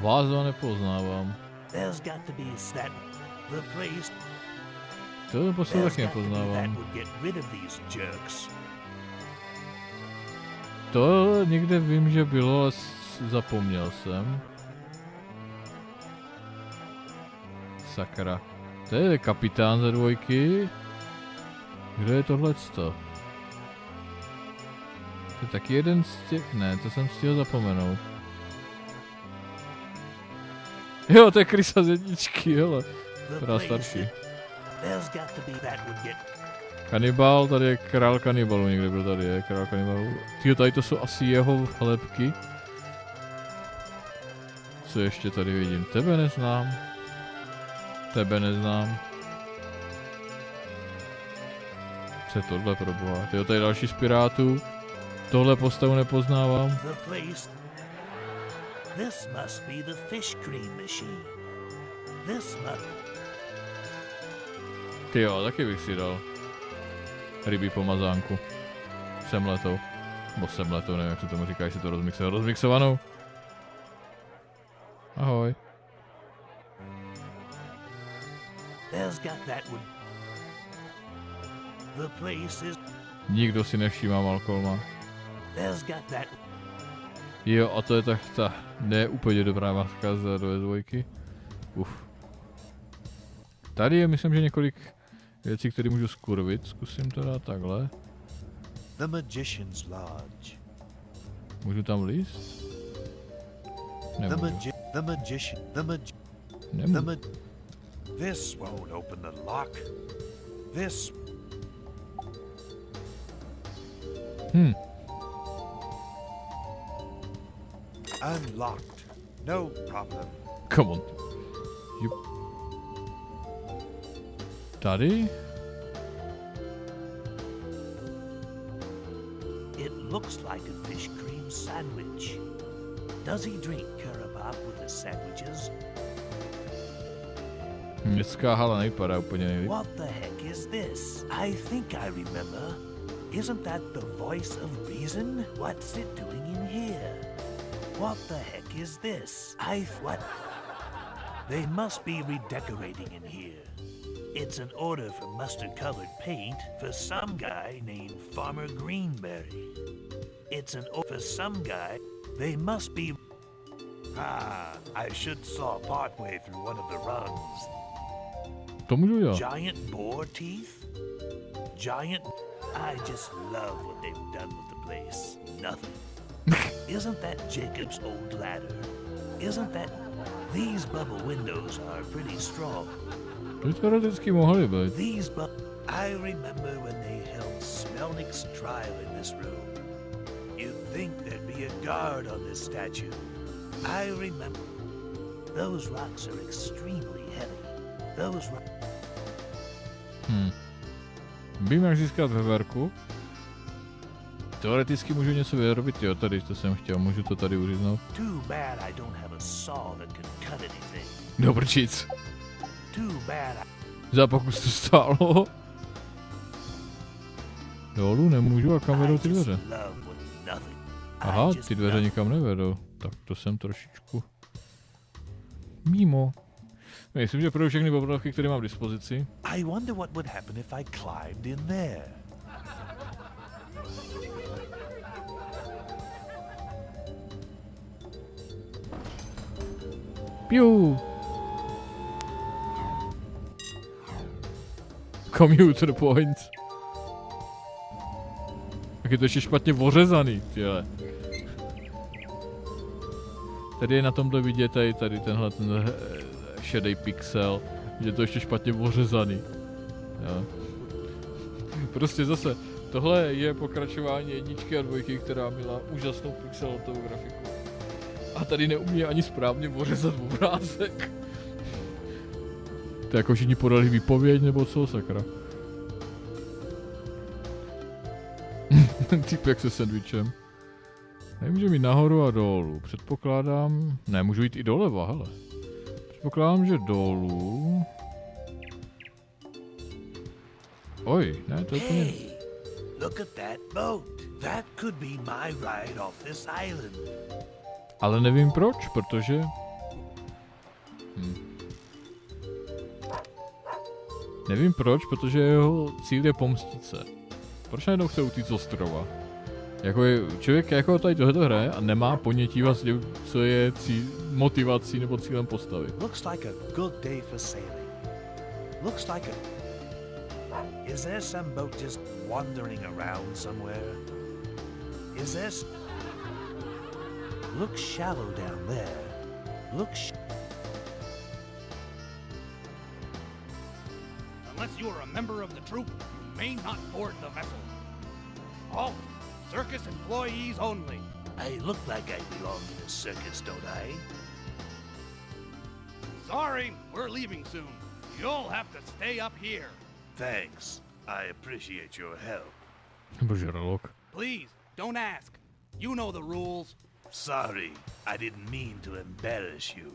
Vás ho nepoznávám. To posledně taky nepoznávám. To někde vím, že bylo, ale zapomněl jsem. Sakra. To je kapitán ze 2. Kdo je tohleto? To je taky jeden z těch... Ne, to jsem stihl zapomenout. Jo, to je krysa z 1, hele. Teda starší. Kanibal, tady je král kanibalů, někde byl, tady je král kanibalů. Tyjo, tady to jsou asi jeho hlepky. Co ještě tady vidím? Tebe neznám. Tebe neznám. Co je tohle pro boha? Tyjo, tady je další z pirátů. Tohle postavu nepoznávám. This must be the fish cream machine. This must... Tyjo, taky bych si dal. rybí pomazánku. Semletou. Nebo semletou, nevím, jak se tomu říká, jestli to rozmixovanou. Ahoj. Nikdo si nevšímá Malcolma. Jo, a to je ta ne úplně dobrá maska z dvojky. Tady je, myslím, že několik věcí, které můžu skurvit. Zkusím to dát takhle. The Magician's Lodge. Můžu tam líst? Nemůžu. Nemůžu. This won't open the lock. This. Unlocked. No problem. Come on. Tady? It looks like a fish cream sandwich. Does he drink Hrubé with his sandwiches? Městská hala nevypadá úplně nejlíp. What the heck is this? I think I remember. Isn't that the voice of reason? What's it doing in here? What the heck is this? What? They must be redecorating in here. It's an order for mustard-colored paint for some guy named Farmer Greenberry. It's an order for some guy. They must be... I should saw partway through one of the rungs. To můžu dělat. Giant boar teeth? Giant... I just love what they've done with the place. Nothing. Isn't that Jacob's old ladder? Isn't that... These bubble windows are pretty strong. Teoreticky mohly být. I remember when they held Smelnick's trial in this room. You'd think there'd be a guard on this statue. I remember. Those rocks are extremely heavy. Those rocks... Vím, jak získat veverku. Teoreticky můžu něco vyrobit, jo, tady to jsem chtěl, můžu to tady uříznout. Dobrčic. Za pokus to stálo. Dolů nemůžu, a kam vedou ty dveře? Aha, ty dveře nikam nevedou. Tak to jsem trošičku mimo. Myslím, že projdu všechny obrazovky, které mám k dispozici. I wonder what would happen if I climbed in there. Piu. Commuter point. Tak je to ještě špatně ořezaný, těle. Tady je na tomhle vidět tady tenhle ten šedý pixel, je to ještě špatně ořezaný. Jo. Prostě zase, tohle je pokračování jedničky a dvojky, která měla úžasnou pixelovou grafiku. A tady neumí ani správně ořezat obrázek. To jako všichni podali výpověď, nebo co, sakra? Týpek se sendvičem. Nemůžu jít nahoru a dolů. Předpokládám... Ne, můžu jít i doleva, hele. Předpokládám, že dolů... Oj, ne, to je úplně... Hey, look at that boat. That could be my ride off this island. Ale nevím proč, protože... Nevím proč, protože jeho cíl je pomstit se. Proč najednou chce utíct z ostrova? Jako je člověk jako tady tohleto hraje a nemá ponětí vlastně, co je motivací nebo cílem postavy. Looks like a good day for sailing. Looks like a... Is there some boat just wandering around somewhere? Is there... Looks shallow down there. Looks... Unless you are a member of the troop, you may not board the vessel. All circus employees only. I look like I belong in a circus, don't I? Sorry, we're leaving soon. You'll have to stay up here. Thanks. I appreciate your help. Please, don't ask. You know the rules. Sorry, I didn't mean to embarrass you.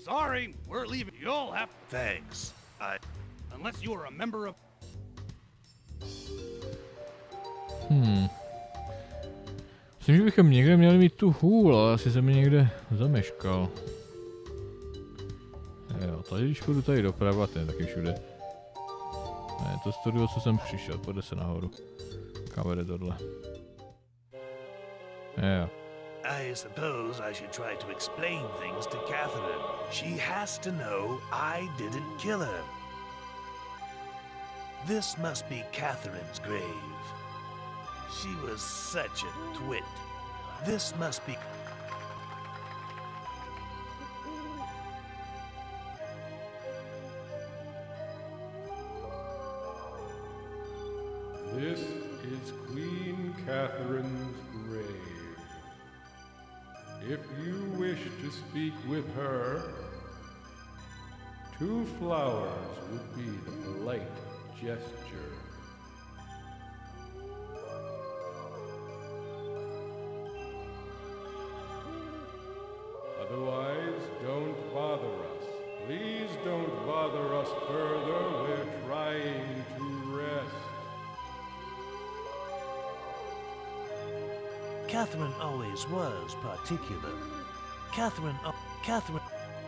Sorry, we're leaving. You'll have... Thanks. Unless you are a member of... Myslím, že bychom někde měli mít tu hůl, ale asi jsem někde zameškal. Jo, tady když půjdu tady doprava, ten taky všude. Ne, to studio, co jsem přišel, pojde se nahoru. Kam vede tohle? Jo. I suppose I should try to explain things to Catherine. She has to know I didn't kill her. This must be Catherine's grave. She was such a twit. This must be... This is Queen Catherine's grave. If you wish to speak with her, 2 flowers would be the polite gesture. Otherwise, don't bother us. Please don't bother us further. We're trying to rest. Catherine always was particular. Catherine...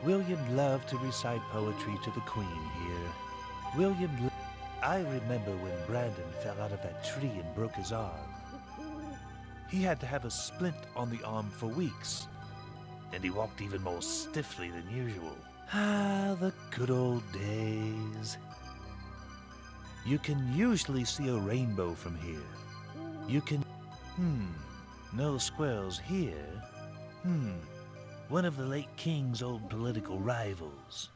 William loved to recite poetry to the Queen here. I remember when Brandon fell out of that tree and broke his arm. He had to have a splint on the arm for weeks. And he walked even more stiffly than usual. Ah, the good old days. You can usually see a rainbow from here. You can... No squirrels here. One of the late king's old political rivals.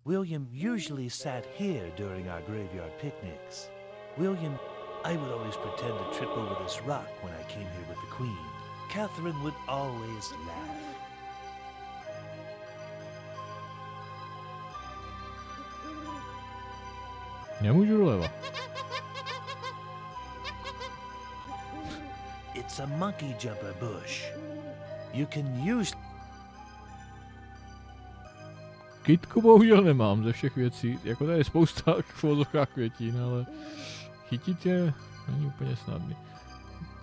William usually sat here during our graveyard picnics. I would always pretend to trip over this rock when I came here with the Queen. Catherine would always laugh. Nemůžu doleva. It's a monkey jumper bush. You can use... Kytku bohužel nemám ze všech věcí. Jako tady je spousta v květin, ale chytit je není úplně snadný.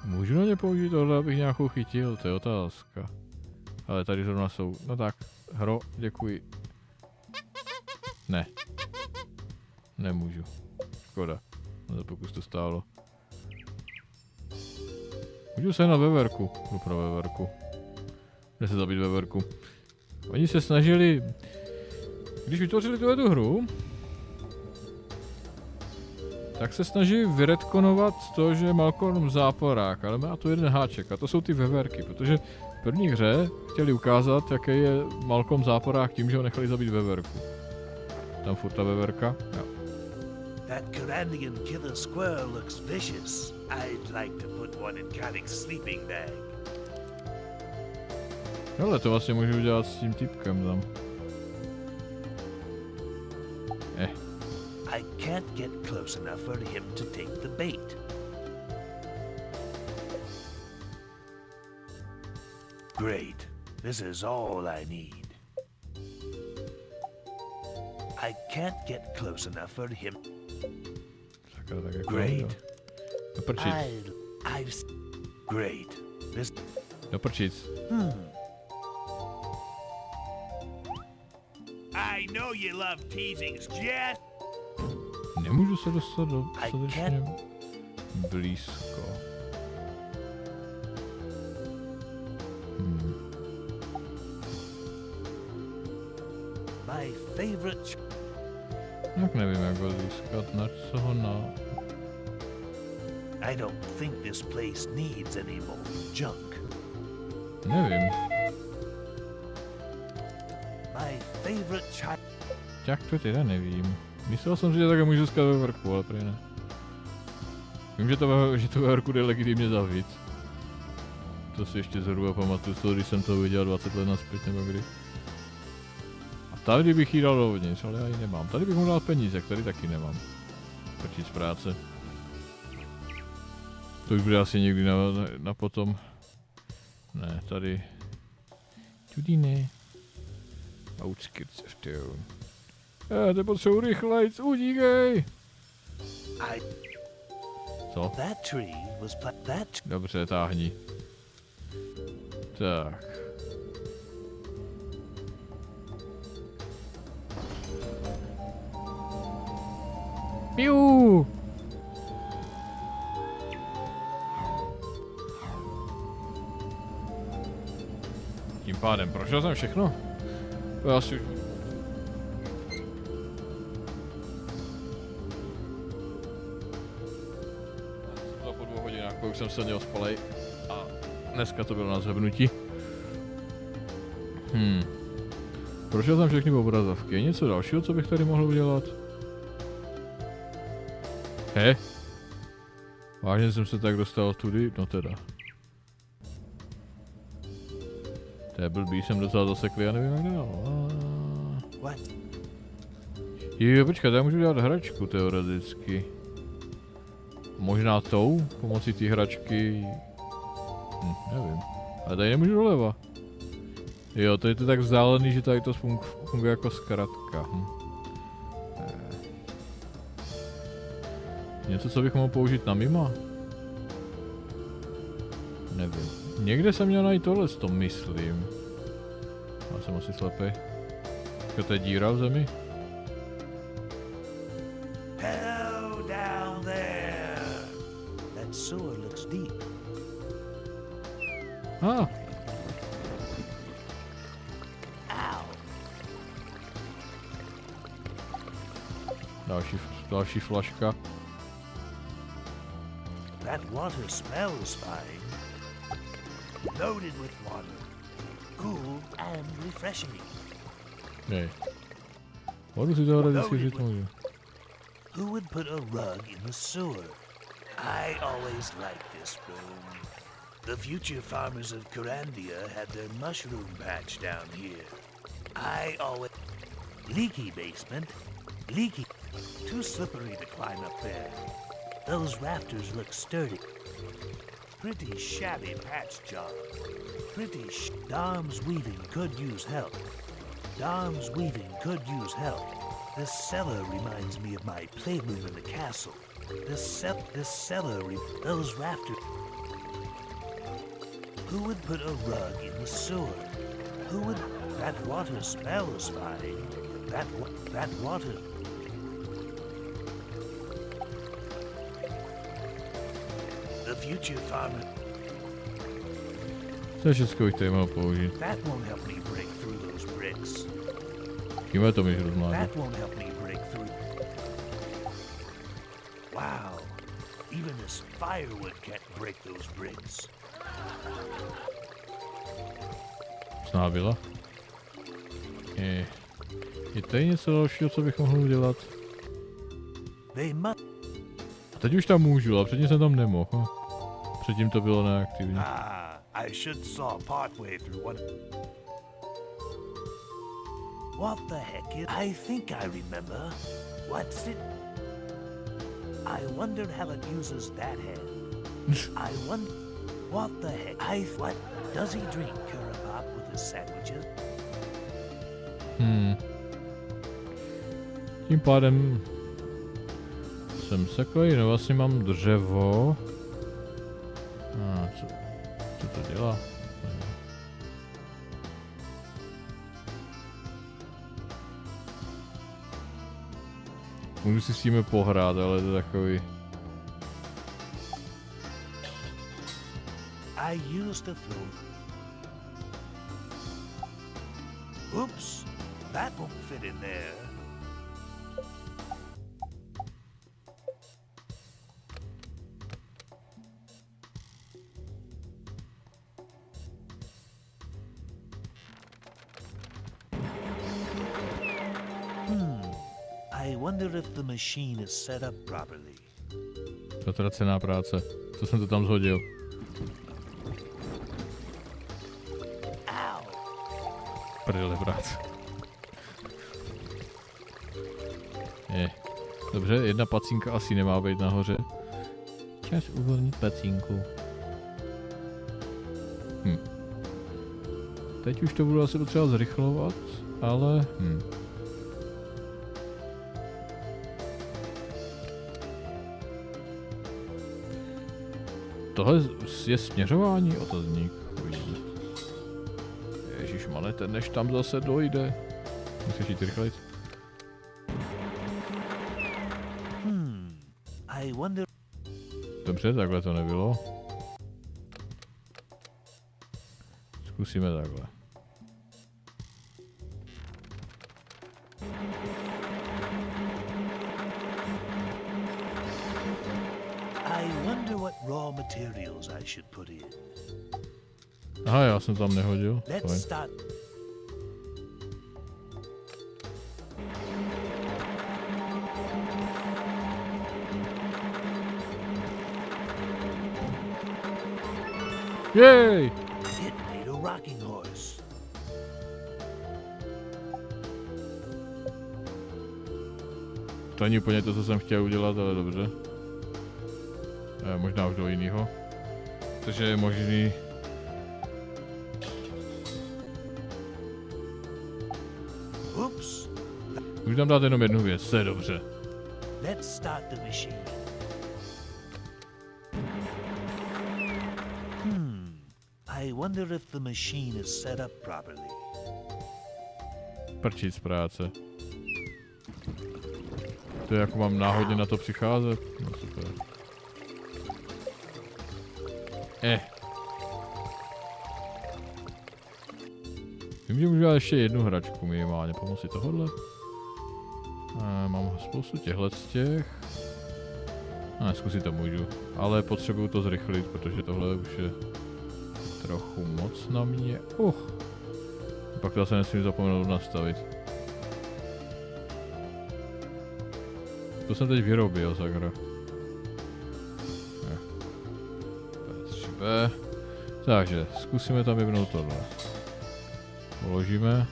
Můžu na ně použít tohle, abych nějakou chytil? To je otázka. Ale tady zrovna jsou. No tak, hro, děkuji. Ne. Nemůžu. Škoda. No to pokus to stálo. Můžu se na veverku. Jdu pro veverku. Jde se zabít veverku. Oni se snažili... Když vytvořili tu hru, tak se snaží vyretkonovat to, že je Malcolm záporák, ale má tu jeden háček a to jsou ty veverky, protože v první hře chtěli ukázat, jaký je Malcolm záporák tím, že ho nechali zabít veverku. Tam furt ta veverka, jo. That Kyrandian killer squirrel looks vicious. I'd like to put one in Calic's sleeping bag. Ale to vlastně můžu udělat s tím typkem tam. I can't get close enough for him to take the bait. Great. This is all I need. I can't get close enough for him. Great. Great. This... Doprčic. I know you love teasings, Jet. Nemůžu se dostat dostatečně blízko. My favorite. Tak nevím, jak ho získat, na co ho na... I don't think this place needs any more junk. Nevím. My favorite child. Jak to teda nevím. Myslel jsem si, že takhle můžu získat veverku, ale prý ne. Vím, že tu veverku jde legitimně zavít. To si ještě zhruba pamatuju z toho, když jsem to viděl 20 let nazpět nebo kdy. A tady bych jí dal dovnitř, ale já ji nemám. Tady bych mu dal peníze, tady taky nemám. Počít z práce. To už bude asi někdy na potom. Ne, tady. Tudy ne. Outskirts of town. Já to potřebuji rychlejc, udíkej! Co? Dobře, táhni. Tak. Piu! Tím pádem prošel jsem všechno? To asi... Po 2 hodinách, už jsem silně ospalej a dneska to bylo na zhebnutí. Prošel jsem všechny obrazovky. Je něco dalšího, co bych tady mohl udělat? Vážně jsem se tak dostal tudy? No teda. To je blbý, jsem docela zaseklý a nevím jak dál. Jo, počkat, já můžu dělat hračku teoreticky. Možná tou? Pomocí té hračky... nevím. Ale tady nemůžu doleva. Jo, to je to tak vzdálený, že tady to funguje jako zkratka. Něco, co bych mohl použít na mima? Nevím. Někde jsem měl najít tohle, to myslím. Já jsem asi slepej. To je díra v zemi? Hello down there. That sewer looks deep. Další flaška. That water smells fine. Loaded with water. Cool and refreshing. Nej. Vodu si teoreticky říct můžu. Who would put a rug in the sewer? I always liked this room. The future farmers of Kyrandia had their mushroom patch down here. I always... Leaky basement. Leaky. Too slippery to climb up there. Those rafters look sturdy. Pretty shabby patch job. Dom's weaving could use help. This cellar reminds me of my playroom in the castle. Those rafters. Who would put a rug in the sewer? That water smells fine. That water. The future farmer. To je všechno, bych tady mohl použít. That won't help me break through those bricks. Kýmhle to můžu rozmázat. That won't help me break through. Wow. Even this firewood can't break those bricks. Sná byla. Je tady něco dalšího, co bych mohl udělat? A teď už tam můžu, ale předtím jsem tam nemohl. Předtím to bylo neaktivní. I should saw partway through one. What the heck is... I think I remember. What's it? I wondered how it uses that hand. I wonder... What the heck? What? Does he drink Hrubé with his sandwiches? Tím pádem... jsem seklej, no vlastně mám dřevo. Co to dělá? Můžu si s tím pohrát, ale to je takový... I used to throw... Oops, that won't fit in there. I wonder if the machine is set up properly. Zatracená práce. Co jsem to tam zhodil? Prdele práce. Dobře, jedna pacínka asi nemá být nahoře. Čas uvolnit pacínku. Teď už to budu asi potřeba zrychlovat, ale... tohle je směřování, otazník. Uvidíme. Ježišmane, ten než tam zase dojde. Musíš jít rychlejc. Dobře, takhle to nebylo. Zkusíme takhle. I wonder what raw materials I should put in. Aha, já jsem tam nehodil. Let's start. Yay! It made a rocking horse. To není úplně to, co jsem chtěl udělat, ale dobře. Možná už do jiného. Takže je možný... Oops. Můžu tam dát jenom jednu věc, to je dobře. Let's start the machine. I wonder if the machine is set up properly. Prčit z práce. To je jako mám náhodně na to přicházet. No super. Vím, že můžu dělat ještě jednu hračku minimálně pomocí tohohle. Mám spoustu těchhle z těch. Zkusit to můžu. Ale potřebuju to zrychlit, protože tohle už je trochu moc na mě. Pak to zase nesmím zapomenout nastavit. To jsem teď vyrobil, sakra. P3B. Takže, zkusíme tam vyvnout tohle. Položíme.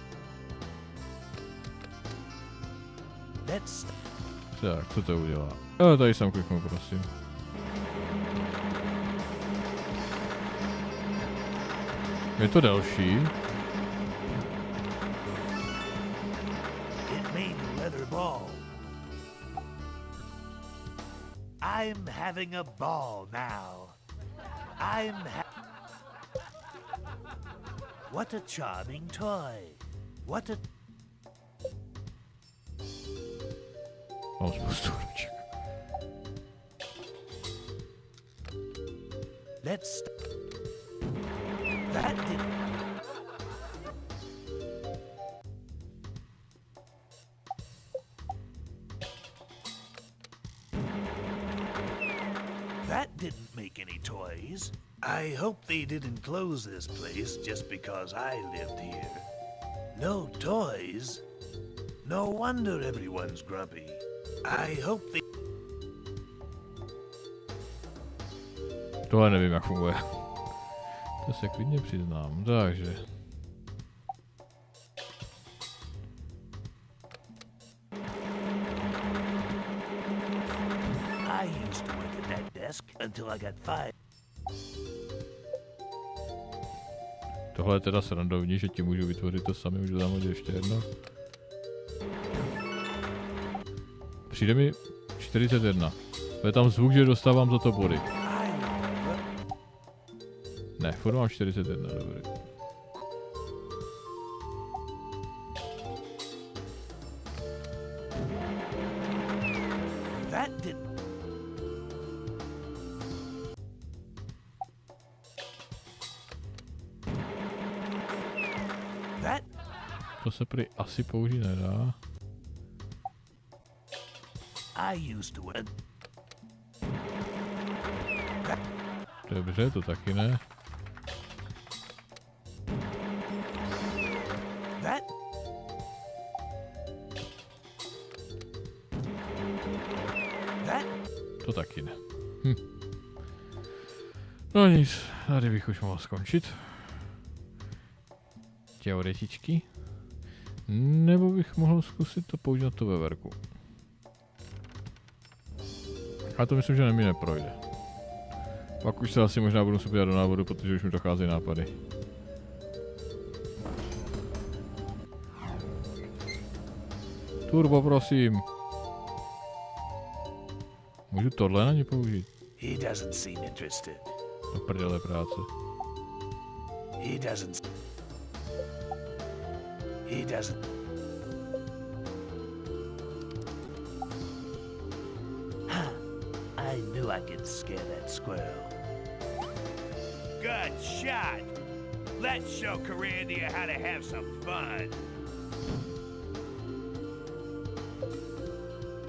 Tak, co to udělá? Tady jsem kliknul, prosím. Je to další. I'm having a ball now. What a charming toy. What a... Mám spoustu hraček. Let's... That didn't... That didn't make any toys. I hope they didn't close this place just because I lived here. No toys? No wonder everyone's grumpy. I hope they... Tohle nevím, jak funguje. To se klidně přiznám, takže... I used to work at that desk until I got fired. Tohle je teda srandovní, že ti můžu vytvořit to sami, můžu tam hodit ještě jedno. Přijde mi 41. Je tam zvuk, že dostávám za to body. Ne, furt mám 41, dobrý. To se prý asi použít nedá. Dobře, to taky ne. To taky ne. No nic, tady bych už mohl skončit. Teoretičky. Nebo bych mohl zkusit to použít na tu veverku. Ale to myslím, že na mě neprojde. Pak už se asi možná budu se podívat do návodu, protože už mi docházejí nápady. Turbo, prosím. Můžu tohle na ně použít? He doesn't seem interested. Do prdele práce. He doesn't. I knew I could scare that squirrel. Good shot! Let's show Kyrandia how to have some fun.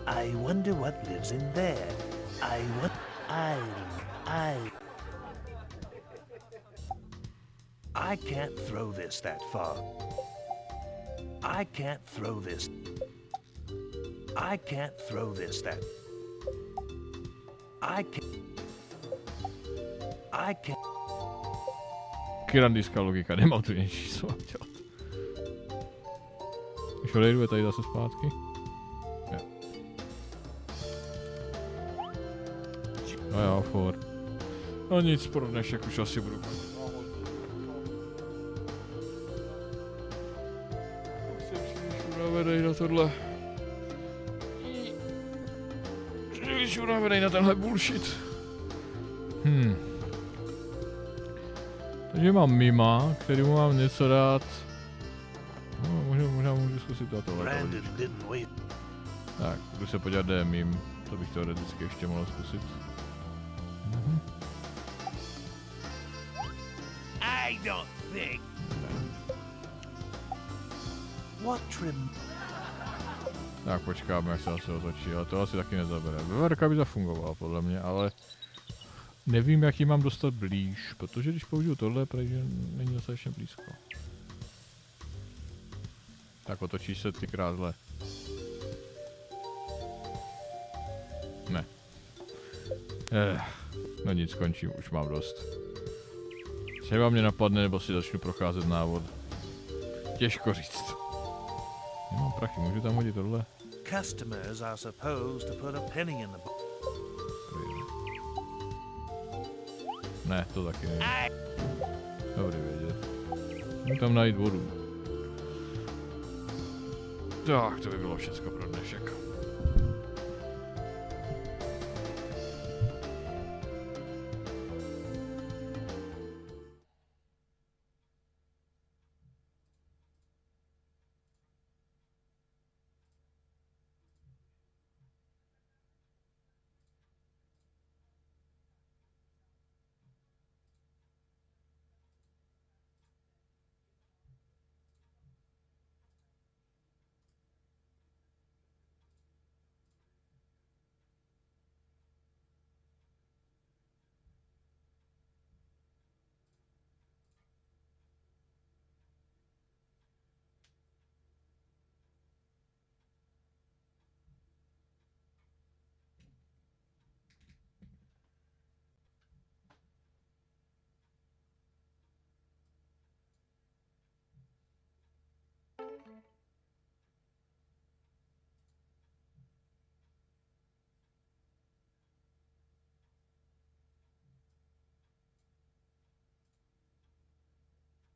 I wonder what lives in there. I can't throw this that far. I can't throw this that. I can't. Kyrandijská logika, nemám tu něčí, co mám dělat. Už odejdu, je tady zase zpátky. Jo. No jo, furt. No nic, pro dnešek už asi budu chodit. Jsem příliš unavenej na tohle. Příliš unavenej na tenhle bullshit. Takže mám Mima, kterému mám něco dát. No, možná můžu zkusit tohle. Tak, jdu se podívat, kde je Mim. To bych teoreticky ještě mohl zkusit. I don't think. What trim? Tak počkáme, jak se asi otočí, ale to asi taky nezabere. Veverka by zafungovala podle mě, ale nevím, jak ji mám dostat blíž, protože když použiju tohle, protože není dostatečně blízko. Tak otočíš se tykrát zle. Ne. No nic, skončím, už mám dost. Třeba mě napadne, nebo si začnu procházet návod. Těžko říct. Nemám prachy, můžu tam hodit tohle? Customers are supposed to put a penny in the box. Ne, to taky nevím. Dobrý vědět. Můžu tam najít vodu. Tak, to by bylo všecko pro dnešek.